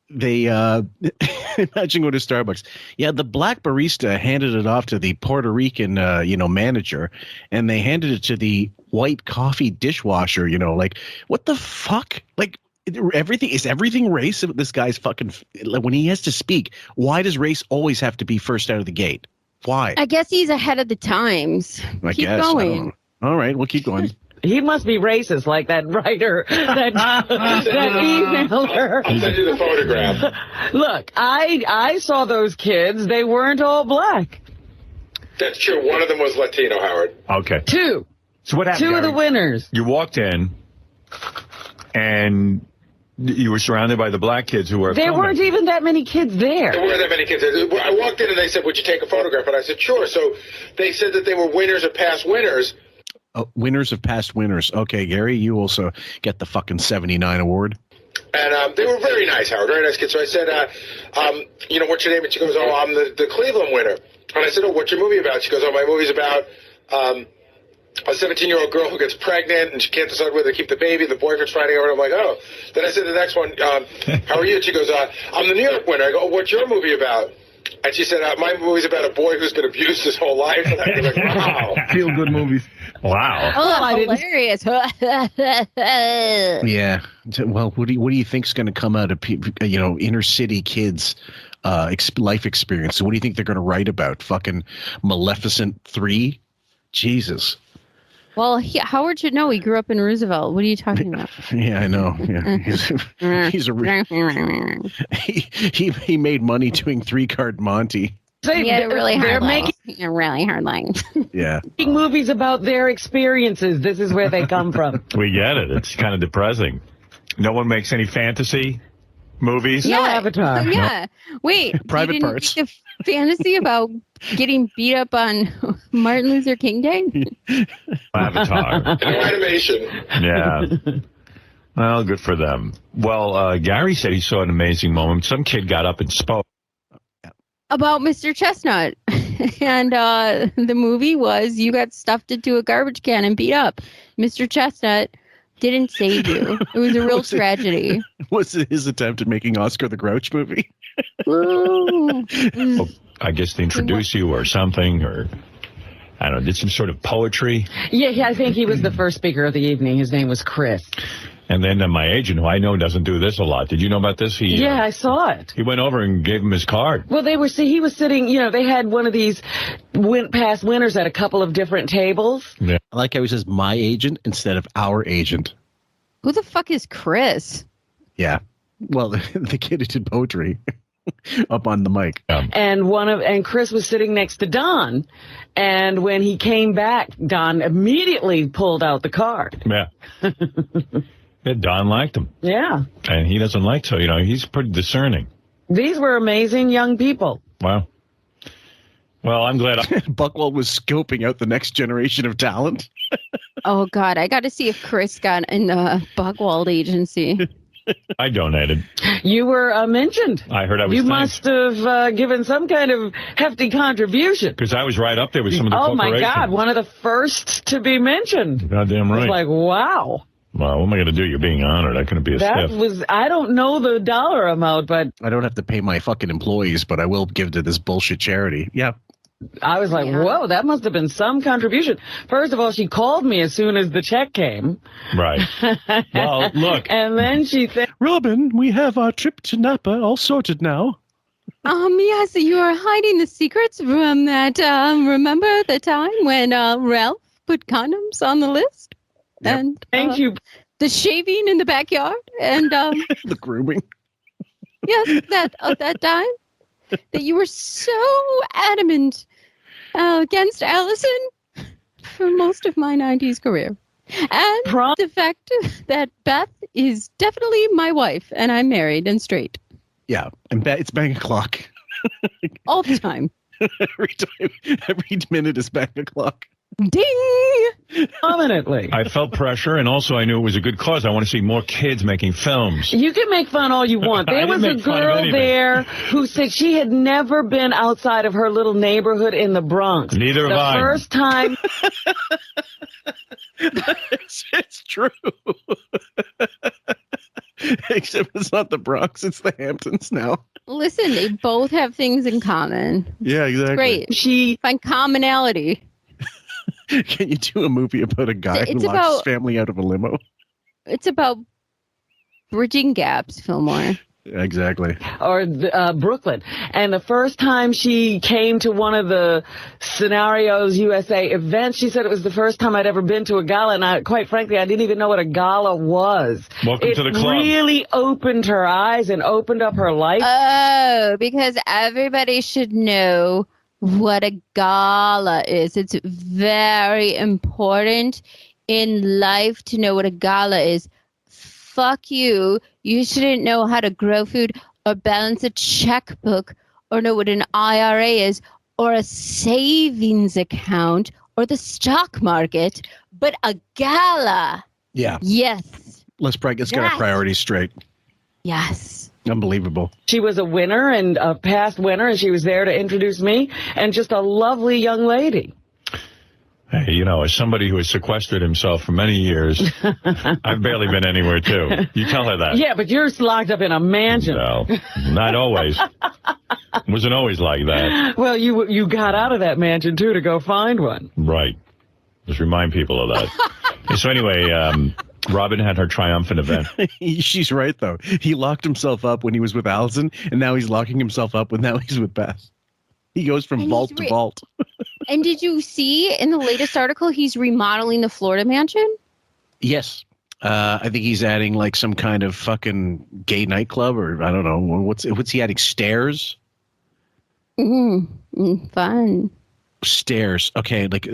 They imagine going to Starbucks. Yeah, the black barista handed it off to the Puerto Rican, manager, and they handed it to the white coffee dishwasher. Like what the fuck? Like everything race? This guy's fucking when he has to speak. Why does race always have to be first out of the gate? Why? I guess he's ahead of the times. Keep going. All right, we'll keep going. He must be racist like that writer, that emailer. I'll send you the photograph. Look, I saw those kids. They weren't all black. That's true. One of them was Latino, Howard. Okay. 2. So what happened, 2 of the winners. You walked in, and you were surrounded by the black kids who were There filming. weren't even that many kids there. There weren't that many kids. I walked in and they said, would you take a photograph? And I said, sure. So they said that they were winners of past winners. Winners of past winners. Okay, Gary, you also get the fucking 79 award. And they were very nice, Howard. Very nice kids. So I said, what's your name? And she goes, oh, I'm the Cleveland winner. And I said, oh, what's your movie about? She goes, oh, my movie's about a 17-year-old girl who gets pregnant and she can't decide whether to keep the baby. The boyfriend's fighting over it. I'm like, oh. Then I said the next one, how are you? And she goes, I'm the New York winner. I go, oh, what's your movie about? And she said, my movie's about a boy who's been abused his whole life. And I was like, wow. Feel good movies. Wow. Oh, hilarious. Yeah. Well, what do you think's going to come out of inner city kids' life experience? What do you think they're going to write about? Fucking Maleficent 3? Jesus. Well, Howard should know. He grew up in Roosevelt. What are you talking about? Yeah, I know. Yeah. He made money doing 3-card Monty. He had a really hard life. A really hard life. Yeah. Making movies about their experiences. This is where they come from. We get it. It's kind of depressing. No one makes any fantasy movies. No Avatar. Yeah. No. Wait. Private you didn't parts. make a fantasy about getting beat up on Martin Luther King Day? Avatar. Animation. Yeah. Well, good for them. Well, Gary said he saw an amazing moment. Some kid got up and spoke. About Mr. Chestnut. And the movie was you got stuffed into a garbage can and beat up. Mr. Chestnut didn't save you. It was a real tragedy. Was it his attempt at making Oscar the Grouch movie? Ooh. I guess, to introduce you or something, or I don't know, did some sort of poetry. Yeah, I think he was the first speaker of the evening. His name was Chris. And then my agent, who I know doesn't do this a lot. Did you know about this? Yeah, I saw it. He went over and gave him his card. Well, he was sitting, they had one of these past winners at a couple of different tables. Yeah. I like how he says my agent instead of our agent. Who the fuck is Chris? Yeah. Well, the kid who did poetry up on the mic. And Chris was sitting next to Don, and when he came back, Don immediately pulled out the card. Yeah. Yeah, Don liked him. Yeah. And he doesn't like, so, he's pretty discerning. These were amazing young people. Wow. Well, I'm glad. Buchwald was scoping out the next generation of talent. Oh, God. I got to see if Chris got in the Buchwald agency. I donated. You were mentioned. I heard I was You thanked. must have given some kind of hefty contribution. Because I was right up there with some of the Oh, corporations. my God. One of the first to be mentioned. Goddamn I right. was like, wow. Well, what am I going to do? You're being honored. I couldn't be a stiff. I don't know the dollar amount, but I don't have to pay my fucking employees, but I will give to this bullshit charity. Yeah. I was like, whoa, that must have been some contribution. First of all, she called me as soon as the check came. Right. Well, look. And then she said, Robin, we have our trip to Napa all sorted now. Yes, you are hiding the secrets from that. Remember the time when Ralph put condoms on the list? Yep. And thank you. The shaving in the backyard and the grooming. Yes, that time that you were so adamant against Allison for most of my 90s career. And the fact that Beth is definitely my wife and I'm married and straight. Yeah, and it's bang o'clock. All the time. Every minute is bang o'clock. Ding! Prominently. I felt pressure, and also I knew it was a good cause. I want to see more kids making films. You can make fun all you want. There was a girl there who said she had never been outside of her little neighborhood in the Bronx. Neither have I. The first time. It's true. Except it's not the Bronx, it's the Hamptons now. Listen, they both have things in common. Yeah, exactly. Great. She find commonality. Can you do a movie about a guy who locks his family out of a limo? It's about bridging gaps, Fillmore. Exactly. Or Brooklyn. And the first time she came to one of the Scenarios USA events, she said it was the first time I'd ever been to a gala. And quite frankly, I didn't even know what a gala was. Welcome to the club. It really opened her eyes and opened up her life. Oh, because everybody should know what a gala is. It's very important in life to know what a gala is. Fuck you. You shouldn't know how to grow food or balance a checkbook or know what an IRA is or a savings account or the stock market, but a gala. Yeah. Yes. Let's get our priorities straight. Yes. Unbelievable. She was a winner and a past winner, and she was there to introduce me, and just a lovely young lady. Hey, as somebody who has sequestered himself for many years, I've barely been anywhere, too. You tell her that. Yeah, but you're locked up in a mansion. No, not always. Wasn't always like that. Well, you got out of that mansion, too, to go find one. Right. Just remind people of that. So anyway, Robin had her triumphant event. She's right, though. He locked himself up when he was with Allison, and now he's locking himself up when now he's with Beth. He goes from vault to vault. And did you see in the latest article he's remodeling the Florida mansion? Yes. I think he's adding like some kind of fucking gay nightclub, or I don't know. What's he adding? Stairs? Fun. Stairs. Okay, like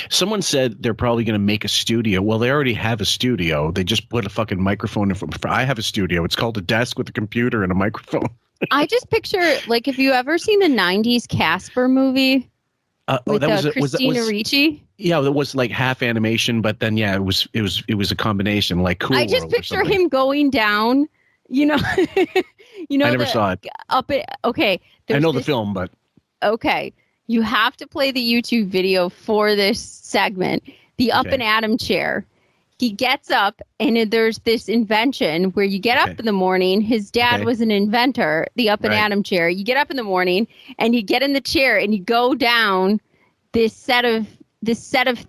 someone said they're probably going to make a studio. Well, they already have a studio. They just put a fucking microphone in front. I have a studio. It's called a desk with a computer and a microphone. I just picture, like, have you ever seen the 90s Casper movie with Christina Ricci? Yeah, that was like half animation, but then it was a combination, like Cool I just World picture him going down, I never saw it. Okay. I know the film, but okay. You have to play the YouTube video for this segment. The Up and Atom chair. he gets up, and there's this invention where you get up in the morning. His dad was an inventor, the Up and Atom chair. You get up in the morning, and you get in the chair, and you go down this set of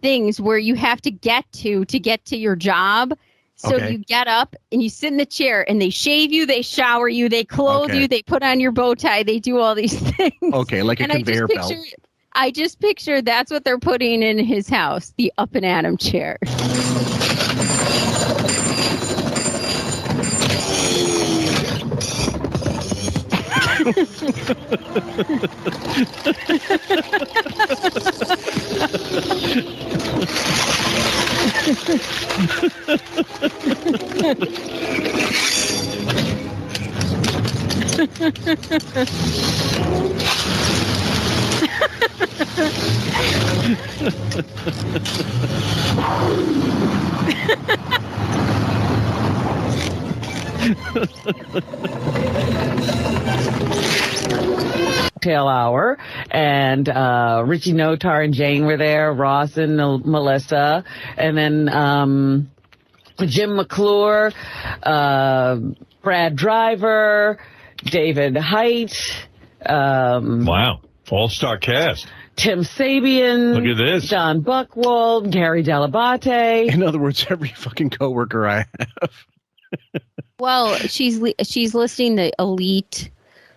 things where you have to get to your job. So you get up and you sit in the chair, and they shave you, they shower you, they clothe you, they put on your bow tie, they do all these things. Okay, like a conveyor belt. I just picture that's what they're putting in his house, the Up and Atom chair. Tail hour, and Richie Notar and Jane were there, Ross and Melissa, and then Jim McClure, Brad Driver, David Height. Wow. All-star cast. Tim Sabian. Look at this. John Buchwald, Gary Delabate. In other words, every fucking coworker I have. Well, she's listing the elite,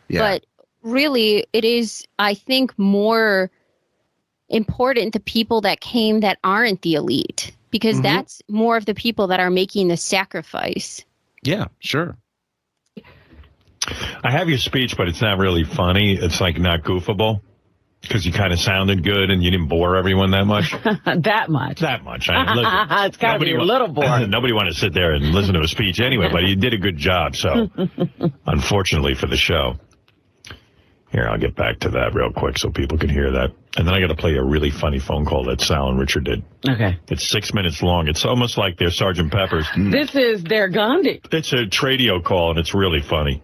but really it is, I think, more important the people that came that aren't the elite, because that's more of the people that are making the sacrifice. Yeah, sure. I have your speech, but it's not really funny. It's like not goofable because you kind of sounded good and you didn't bore everyone that much. That much. It's got to be a little boring. Nobody wanted to sit there and listen to a speech anyway, but you did a good job. So, unfortunately for the show. Here, I'll get back to that real quick so people can hear that. And then I got to play a really funny phone call that Sal and Richard did. Okay. It's 6 minutes long. It's almost like they're Sgt. Pepper's. This is their Gandhi. It's a tradio call, and it's really funny.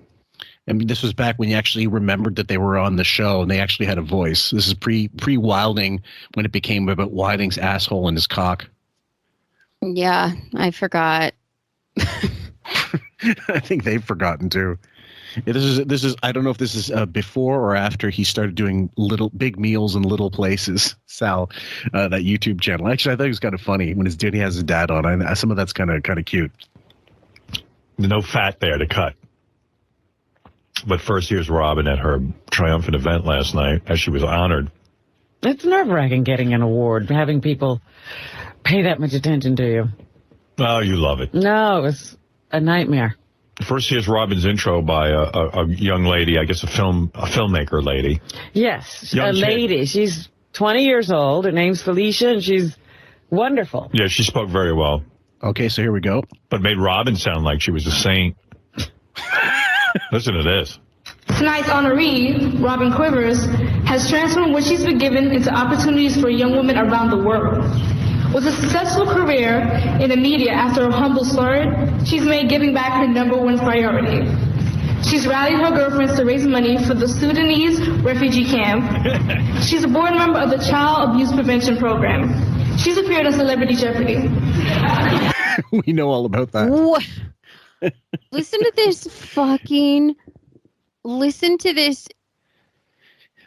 I mean, this was back when you actually remembered that they were on the show and they actually had a voice. This is pre-Wilding, when it became about Wilding's asshole and his cock. Yeah, I forgot. I think they've forgotten too. Yeah, this is. I don't know if this is before or after he started doing big meals in little places. Sal, that YouTube channel. Actually, I thought it was kind of funny when his daddy has his dad on. Some of that's kind of cute. No fat there to cut. But first, here's Robin at her triumphant event last night as she was honored. It's nerve-wracking getting an award, having people pay that much attention to you. Oh, you love it. No, it was a nightmare. First, here's Robin's intro by a young lady, I guess a filmmaker lady. Yes, a lady. She's 20 years old. Her name's Felicia, and she's wonderful. Yeah, she spoke very well. Okay, so here we go. But made Robin sound like she was a saint. Listen to this. Tonight's honoree, Robin Quivers, has transformed what she's been given into opportunities for young women around the world. With a successful career in the media after a humble start, she's made giving back her #1 priority. She's rallied her girlfriends to raise money for the Sudanese refugee camp. She's a board member of the Child Abuse Prevention Program. She's appeared on Celebrity Jeopardy. We know all about that. What? Listen to this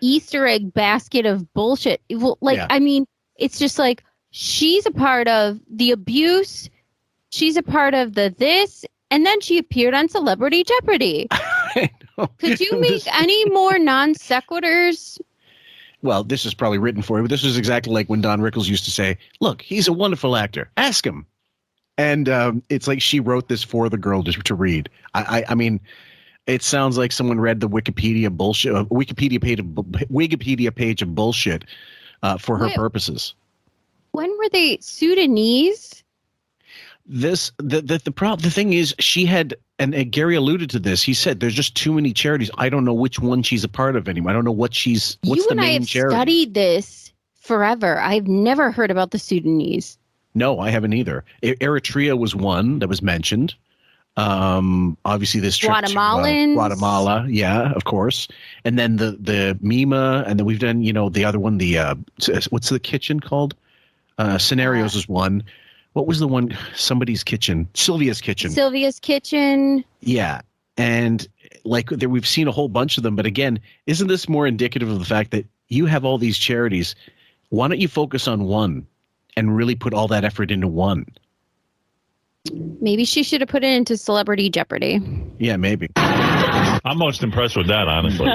Easter egg basket of bullshit. I mean, it's just like, she's a part of the abuse, she's a part of the this, and then she appeared on Celebrity Jeopardy. I know. Could you make any more non sequiturs? Well, this is probably written for you, but this is exactly like when Don Rickles used to say, look, he's a wonderful actor. Ask him. And it's like she wrote this for the girl to read. I mean, it sounds like someone read the Wikipedia page of bullshit for her purposes. When were they Sudanese? The thing is, she had, and Gary alluded to this. He said there's just too many charities. I don't know which one she's a part of anymore. I don't know what's the main charity. You and I have studied this forever. I've never heard about the Sudanese. No, I haven't either. Eritrea was one that was mentioned. Obviously, this trip Guatemalans. to Guatemala, yeah, of course. And then the Mima, and then we've done, the other one, what's the kitchen called? Scenarios is one. what was the one? Somebody's Kitchen. Sylvia's Kitchen. Sylvia's Kitchen. Yeah. And like we've seen a whole bunch of them. But again, isn't this more indicative of the fact that you have all these charities? Why don't you focus on one and really put all that effort into one? Maybe she should have put it into Celebrity Jeopardy. Yeah, maybe. I'm most impressed with that, honestly.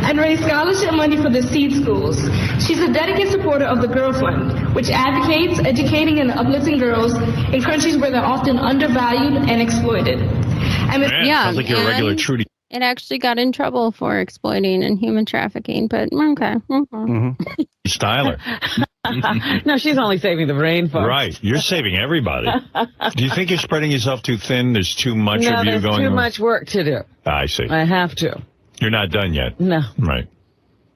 And raise scholarship money for the seed schools. She's a dedicated supporter of the Girl Fund, which advocates educating and uplifting girls in countries where they're often undervalued and exploited. And sounds like you're a regular Trudy. It actually got in trouble for exploiting and human trafficking, but okay. Styler. No, she's only saving the brain, folks. Right. You're saving everybody. Do you think you're spreading yourself too thin? There's too much of you going on? there's too much work to do. I see. I have to. You're not done yet. No. Right.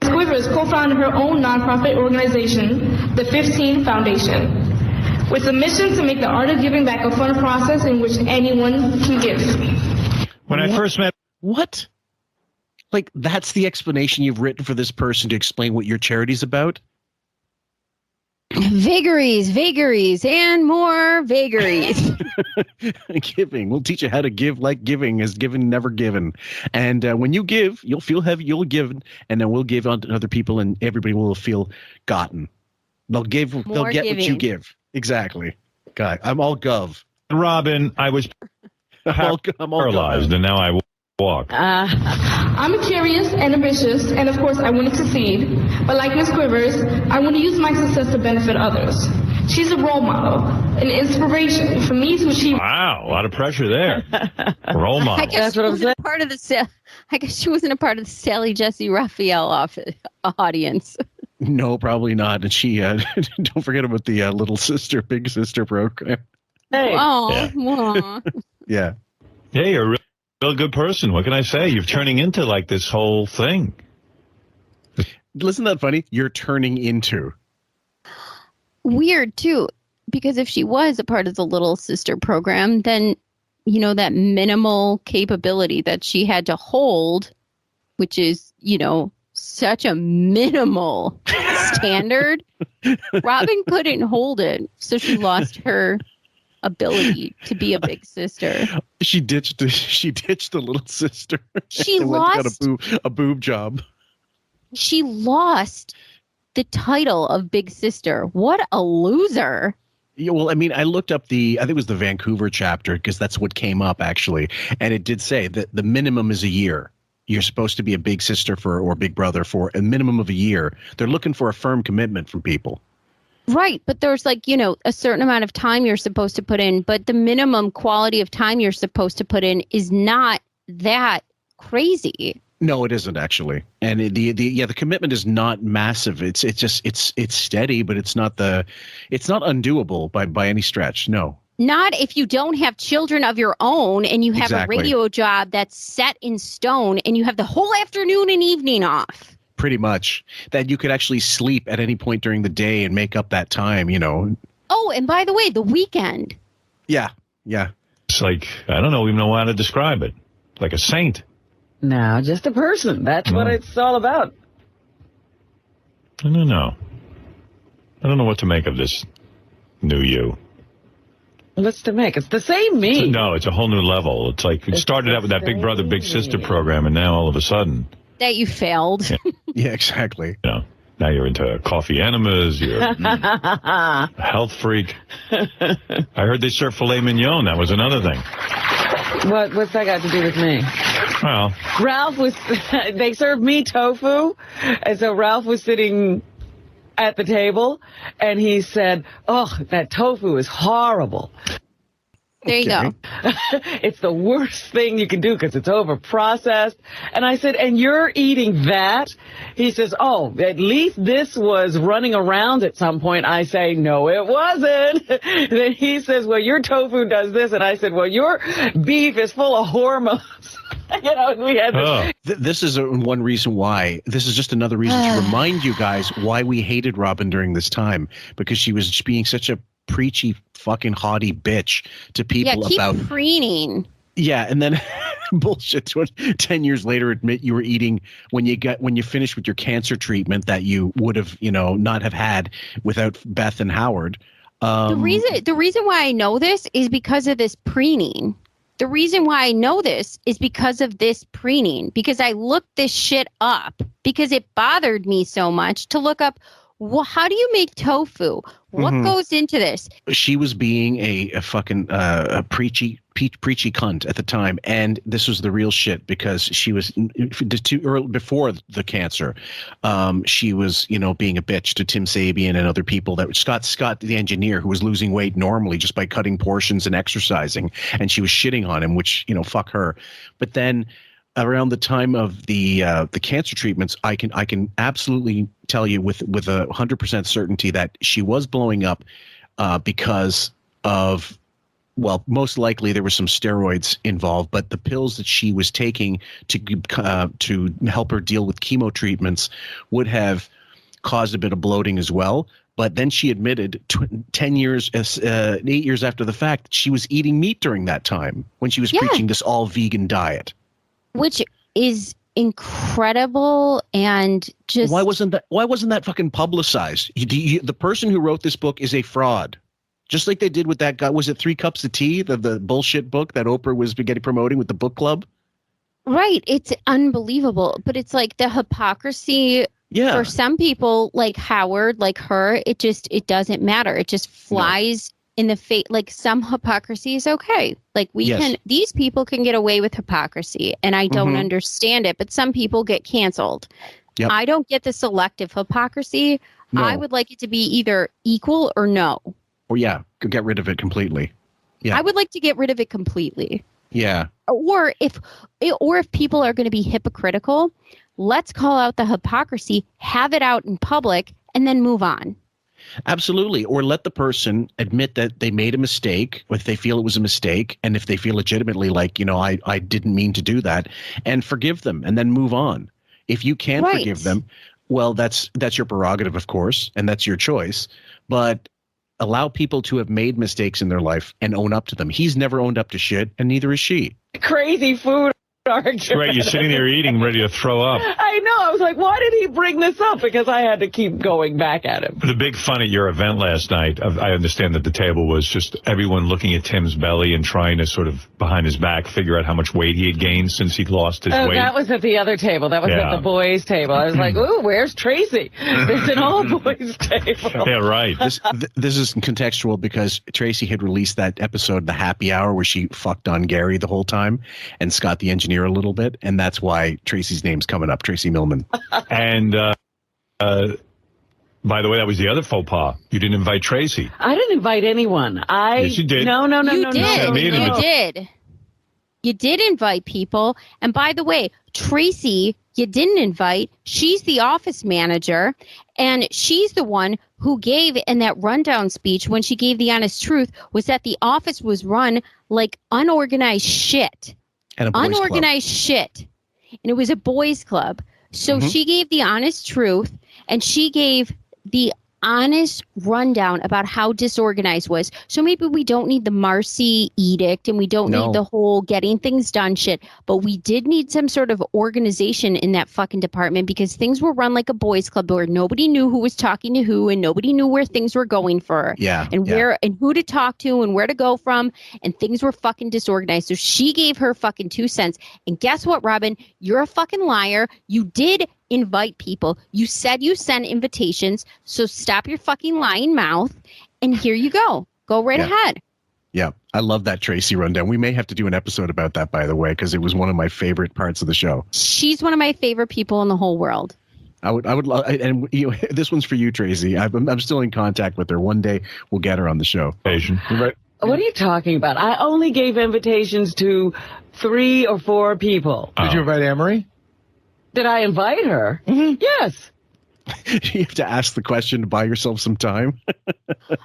Quivers co-founded her own nonprofit organization, the 15 Foundation, with a mission to make the art of giving back a fun process in which anyone can give. When I first met... What? Like, that's the explanation you've written for this person to explain what your charity's about? Vagaries, and more vagaries. Giving. We'll teach you how to give like giving is given, never given. And when you give, you'll feel heavy, you'll give, and then we'll give on to other people, and everybody will feel gotten. They'll get giving. What you give. Exactly. God, I'm all gov. Robin, I was I'm all paralyzed, and now I walk. I'm curious and ambitious, and of course I want to succeed. But like Miss Quivers, I want to use my success to benefit others. She's a role model, an inspiration for me to achieve. Wow, a lot of pressure there. Role model. I guess she wasn't a part of the I guess she wasn't a part of the Sally Jesse Raphael audience. No, probably not. And she don't forget about the little sister, big sister program. Hey. Oh, yeah. Hey, you're a real good person. What can I say? You're turning into like this whole thing. Isn't that funny? You're turning into. Weird, too, because if she was a part of the Little Sister program, then, you know, that minimal capability that she had to hold, which is, you know, such a minimal standard, Robin couldn't hold it. So she lost her ability to be a big sister. She ditched the Little Sister. She got a boob job. She lost the title of Big Sister. What a loser. Yeah, well, I mean, I looked up I think it was the Vancouver chapter, because that's what came up, actually. And it did say that the minimum is a year. You're supposed to be a big sister or big brother for a minimum of a year. They're looking for a firm commitment from people. Right. But there's like, you know, a certain amount of time you're supposed to put in. But the minimum quality of time you're supposed to put in is not that crazy. No, it isn't actually, and the commitment is not massive. It's steady, but it's not undoable by any stretch. No, not if you don't have children of your own and you have exactly. a radio job that's set in stone and you have the whole afternoon and evening off. Pretty much that you could actually sleep at any point during the day and make up that time. You know. Oh, and by the way, the weekend. Yeah. It's like I don't even know how to describe it. Like a saint. No, just a person. That's what it's all about. I don't know. I don't know what to make of this new you. What's to make? It's the same me. No, it's a whole new level. It's like it started out with that Big Brother, Big Sister program, and now all of a sudden... That you failed. Yeah, exactly. You know, now you're into coffee enemas, you're a health freak. I heard they serve filet mignon. That was another thing. What's that got to do with me? Well, they served me tofu, and so Ralph was sitting at the table, and he said, "Oh, that tofu is horrible." There you go. It's the worst thing you can do because it's over-processed. And I said, "And you're eating that?" He says, "Oh, at least this was running around at some point." I say, "No, it wasn't." Then he says, "Well, your tofu does this." And I said, "Well, your beef is full of hormones." You know, and we had this is one reason why. This is just another reason to remind you guys why we hated Robin during this time, because she was being such a preachy fucking haughty bitch to people keep about preening. Yeah, and then bullshit. 10 years later, admit you were eating when you finished with your cancer treatment that you would have, not have had without Beth and Howard. The reason why I know this is because of this preening. The reason why I know this is because of this preening, because I looked this shit up because it bothered me so much to look up. Well, how do you make tofu? What goes into this? She was being a fucking a preachy cunt at the time, and this was the real shit because she was too early before the cancer. She was, being a bitch to Tim Sabian and other people. That Scott, the engineer, who was losing weight normally just by cutting portions and exercising, and she was shitting on him, which fuck her. But then, around the time of the cancer treatments, I can absolutely tell you with 100% certainty that she was blowing up because of, well, most likely there were some steroids involved, but the pills that she was taking to help her deal with chemo treatments would have caused a bit of bloating as well. But then she admitted 8 years after the fact that she was eating meat during that time when she was preaching this all vegan diet. Which is incredible, and just why wasn't that fucking publicized? The person who wrote this book is a fraud, just like they did with that guy. Was it 3 Cups of Tea, the bullshit book that Oprah was promoting with the book club? Right, it's unbelievable, but it's like the hypocrisy. Yeah, for some people like Howard, like her, it doesn't matter. It just flies. In the face, like some hypocrisy is okay. Like these people can get away with hypocrisy, and I don't understand it. But some people get canceled. Yep. I don't get the selective hypocrisy. No. I would like it to be either equal or no. Or get rid of it completely. Yeah, I would like to get rid of it completely. Yeah. Or if people are going to be hypocritical, let's call out the hypocrisy, have it out in public, and then move on. Absolutely. Or let the person admit that they made a mistake, if they feel it was a mistake, and if they feel legitimately like, I didn't mean to do that, and forgive them and then move on. If you can't forgive them, well, that's your prerogative, of course, and that's your choice. But allow people to have made mistakes in their life and own up to them. He's never owned up to shit, and neither is she. Crazy food argument. Right, you're sitting there eating, ready to throw up. I know. I was like, why did he bring this up? Because I had to keep going back at him. The big fun at your event last night, I understand that the table was just everyone looking at Tim's belly and trying to sort of behind his back figure out how much weight he had gained since he'd lost his weight. That was at the other table. That was at the boys' table. I was like, ooh, where's Tracy? There's an all-boys table. Yeah, right. This is contextual because Tracy had released that episode, The Happy Hour, where she fucked on Gary the whole time and Scott the engineer a little bit. And that's why Tracy's name's coming up, Tracy Millman. And by the way, that was the other faux pas. You didn't invite Tracy. I didn't invite anyone. Yes, you did. No. You did. You did invite people. And by the way, Tracy, you didn't invite. She's the office manager. And she's the one who gave in that rundown speech when she gave the honest truth was that the office was run like unorganized shit. And a boys' unorganized club. Shit. And it was a boys' club. So she gave the honest truth, and she gave the honest rundown about how disorganized was. So maybe we don't need the Marcy edict and we don't need the whole getting things done shit, but we did need some sort of organization in that fucking department because things were run like a boys club where nobody knew who was talking to who and nobody knew where things were going for where and who to talk to and where to go from, and things were fucking disorganized. So she gave her fucking 2 cents. And guess what, Robin? You're a fucking liar. You did invite people. You said you sent invitations, so stop your fucking lying mouth, and here you go. Go right ahead. Yeah, I love that Tracy rundown. We may have to do an episode about that, by the way, because it was one of my favorite parts of the show. She's one of my favorite people in the whole world. I would love, and this one's for you, Tracy. I'm still in contact with her. One day we'll get her on the show. Right. What are you talking about? I only gave invitations to 3 or 4 people. Did you invite Anne-Marie? Did I invite her? Yes. You have to ask the question to buy yourself some time.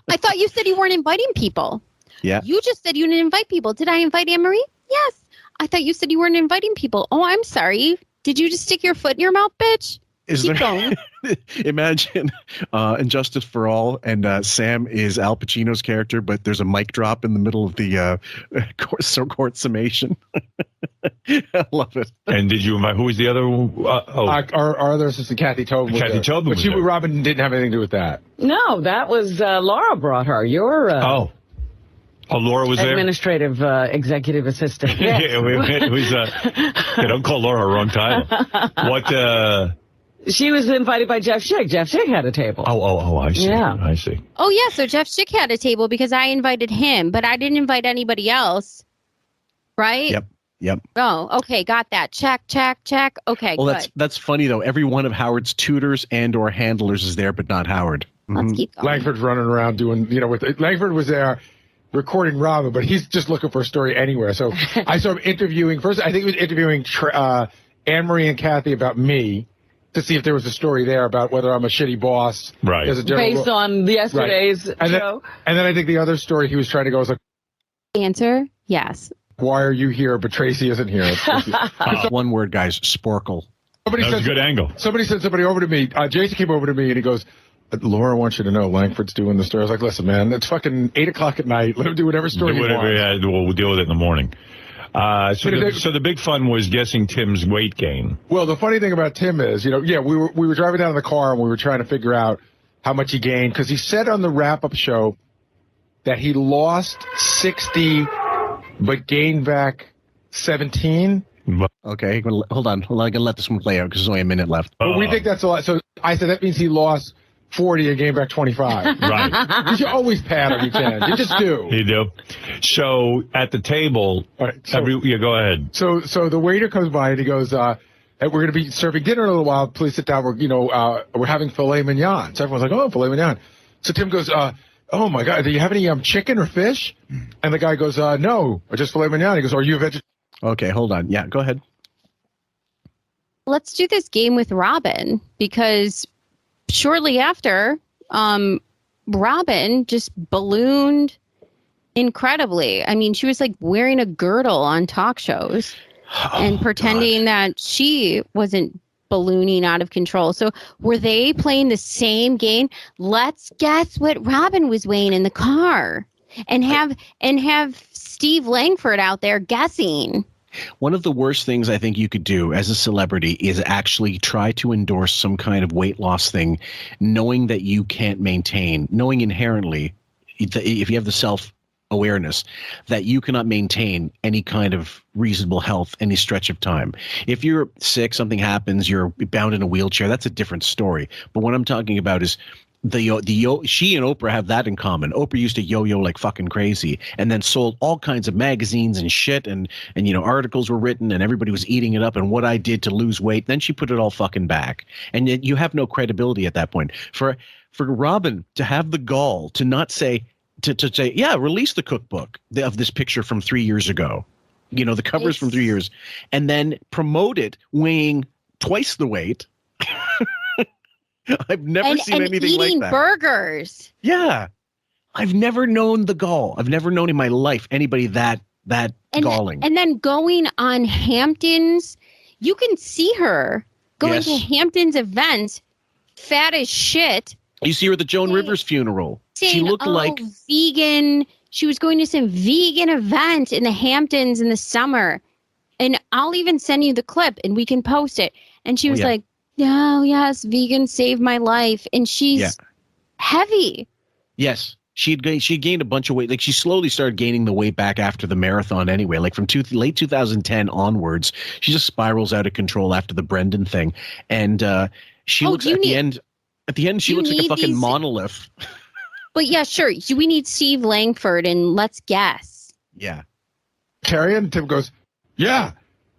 I thought you said you weren't inviting people. Yeah. You just said you didn't invite people. Did I invite Anne-Marie? Yes. I thought you said you weren't inviting people. Oh, I'm sorry. Did you just stick your foot in your mouth, bitch? Is Keep there? Imagine Injustice for All, and Sam is Al Pacino's character, but there's a mic drop in the middle of the court summation. I love it. And did you invite? Who was the other? Our other assistant, Kathy Tobin. Kathy Tobin, but Robin didn't have anything to do with that. No, that was Laura brought her. Your Laura was there. Administrative executive assistant. Yes. It was. Don't call Laura a wrong title. What? She was invited by Jeff Schick. Jeff Schick had a table. Oh, I see. Yeah. I see. Oh, yeah, so Jeff Schick had a table because I invited him, but I didn't invite anybody else, right? Yep. Oh, okay, got that. Check. Okay, well, good. that's funny, though. Every one of Howard's tutors and or handlers is there, but not Howard. Let's keep going. Langford's running around doing, Langford was there recording Robin, but he's just looking for a story anywhere. So I saw him interviewing, first I think he was interviewing Anne-Marie and Kathy about me, to see if there was a story there about whether I'm a shitty boss. Right. Based on yesterday's show. And then I think the other story he was trying to go was like, answer, yes. Why are you here, but Tracy isn't here? One word, guys, sporkle. That was a good angle. Somebody sent somebody over to me. Jason came over to me and he goes, Laura wants you to know Langford's doing the story. I was like, listen, man, it's fucking 8 o'clock at night. Let him do whatever story he wants. Yeah, we'll deal with it in the morning. So the big fun was guessing Tim's weight gain. Well, the funny thing about Tim is, we were driving down in the car and we were trying to figure out how much he gained, because he said on the wrap-up show that he lost 60 but gained back 17. Okay, hold on. I can let this one play out because there's only a minute left. But we think that's a lot. So I said that means he lost 40 and gained back 25. Right. You should always pad him, you can. You just do. You do. So at the table, go ahead. So the waiter comes by and he goes, we're going to be serving dinner in a little while. Please sit down. We're having filet mignon. So everyone's like, oh, filet mignon. So Tim goes, oh my God, do you have any chicken or fish? And the guy goes, no, just filet mignon. He goes, are you a vegetarian? Okay, hold on. Yeah, go ahead. Let's do this game with Robin, because shortly after, Robin just ballooned incredibly. I mean, she was like wearing a girdle on talk shows and pretending that she wasn't ballooning out of control. So were they playing the same game? Let's guess what Robin was weighing in the car, and have Steve Langford out there guessing. One of the worst things I think you could do as a celebrity is actually try to endorse some kind of weight loss thing, knowing that you can't maintain, knowing inherently, if you have the self-awareness, that you cannot maintain any kind of reasonable health any stretch of time. If you're sick, something happens, you're bound in a wheelchair, that's a different story. But what I'm talking about is she and Oprah have that in common. Oprah used to yo-yo like fucking crazy, and then sold all kinds of magazines and shit, and articles were written, and everybody was eating it up, and what I did to lose weight. Then she put it all fucking back, and yet you have no credibility at that point. For Robin to have the gall to not say yeah, release the cookbook of this picture from 3 years ago, the covers from 3 years, and then promote it weighing twice the weight. I've never seen anything like that. Eating burgers. Yeah. I've never known the gall. I've never known in my life anybody that galling. And then going on Hamptons, you can see her going to Hamptons events, fat as shit. You see her at the Joan Rivers funeral. Saying, she looked like vegan. She was going to some vegan event in the Hamptons in the summer. And I'll even send you the clip and we can post it. And she was like, oh, yes, vegan saved my life. And she's heavy. Yes. She gained a bunch of weight. Like, she slowly started gaining the weight back after the marathon anyway. Like, from late 2010 onwards, she just spirals out of control after the Brendan thing. And she looks at the end, she looks like a fucking monolith. But yeah, sure. We need Steve Langford, and let's guess. Yeah. Carrie and Tim goes, yeah.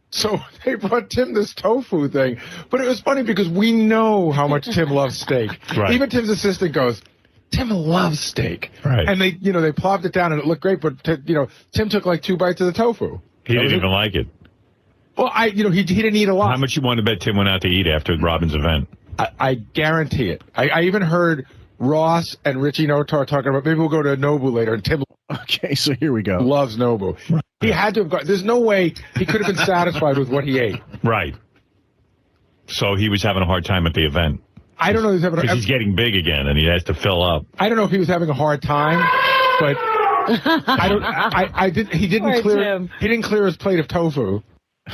So they brought Tim this tofu thing. But it was funny because we know how much Tim loves steak. Right. Even Tim's assistant goes, Tim loves steak. Right. And they plopped it down and it looked great. But, Tim took like 2 bites of the tofu. He didn't even like it. Well, he didn't eat a lot. How much you want to bet Tim went out to eat after Robin's event? I guarantee it. I even heard Ross and Richie Notar talking about, maybe we'll go to Nobu later. And Tim so here we go. Loves Nobu. He had to have gone. There's no way he could have been satisfied with what he ate. Right. So he was having a hard time at the event. I don't know if because he's getting big again and he has to fill up. I don't know if he was having a hard time, but he didn't clear his plate of tofu.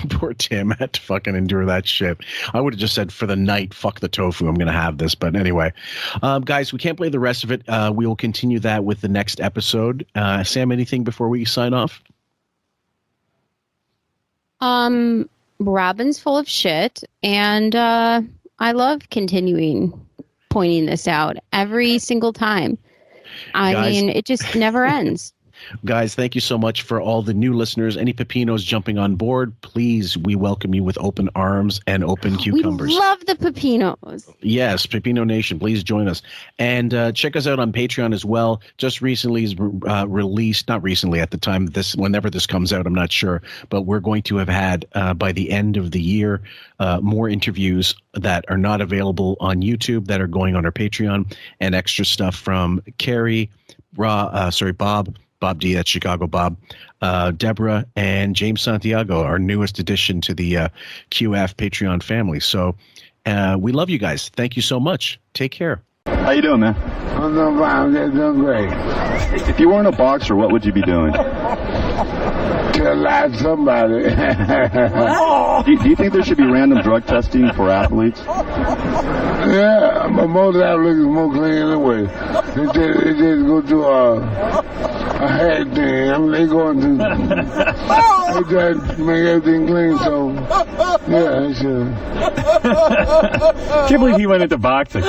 Poor Tim had to fucking endure that shit. I would have just said for the night, fuck the tofu, I'm going to have this. But anyway, guys, we can't play the rest of it. We will continue that with the next episode. Sam, anything before we sign off? Robin's full of shit, and I love continuing pointing this out every single time. I mean, it just never ends. Guys, thank you so much for all the new listeners. Any Pepinos jumping on board, please, we welcome you with open arms and open cucumbers. We love the Pepinos. Yes, Pepino Nation, please join us. And check us out on Patreon as well. Just recently is released, not recently, at the time this, whenever this comes out, I'm not sure, but we're going to have had, by the end of the year, more interviews that are not available on YouTube that are going on our Patreon, and extra stuff from Carrie, Bob D, that's Chicago Bob, Deborah, and James Santiago, our newest addition to the QF Patreon family. So we love you guys. Thank you so much. Take care. How you doing, man? I'm doing fine. I'm doing great. If you weren't a boxer, what would you be doing? Kill somebody. Do you think there should be random drug testing for athletes? Yeah, but most athletes are more clean anyway. They just go to a head thing. I mean, they going to they try to make everything clean. So yeah, they should. Can't believe he went into boxing.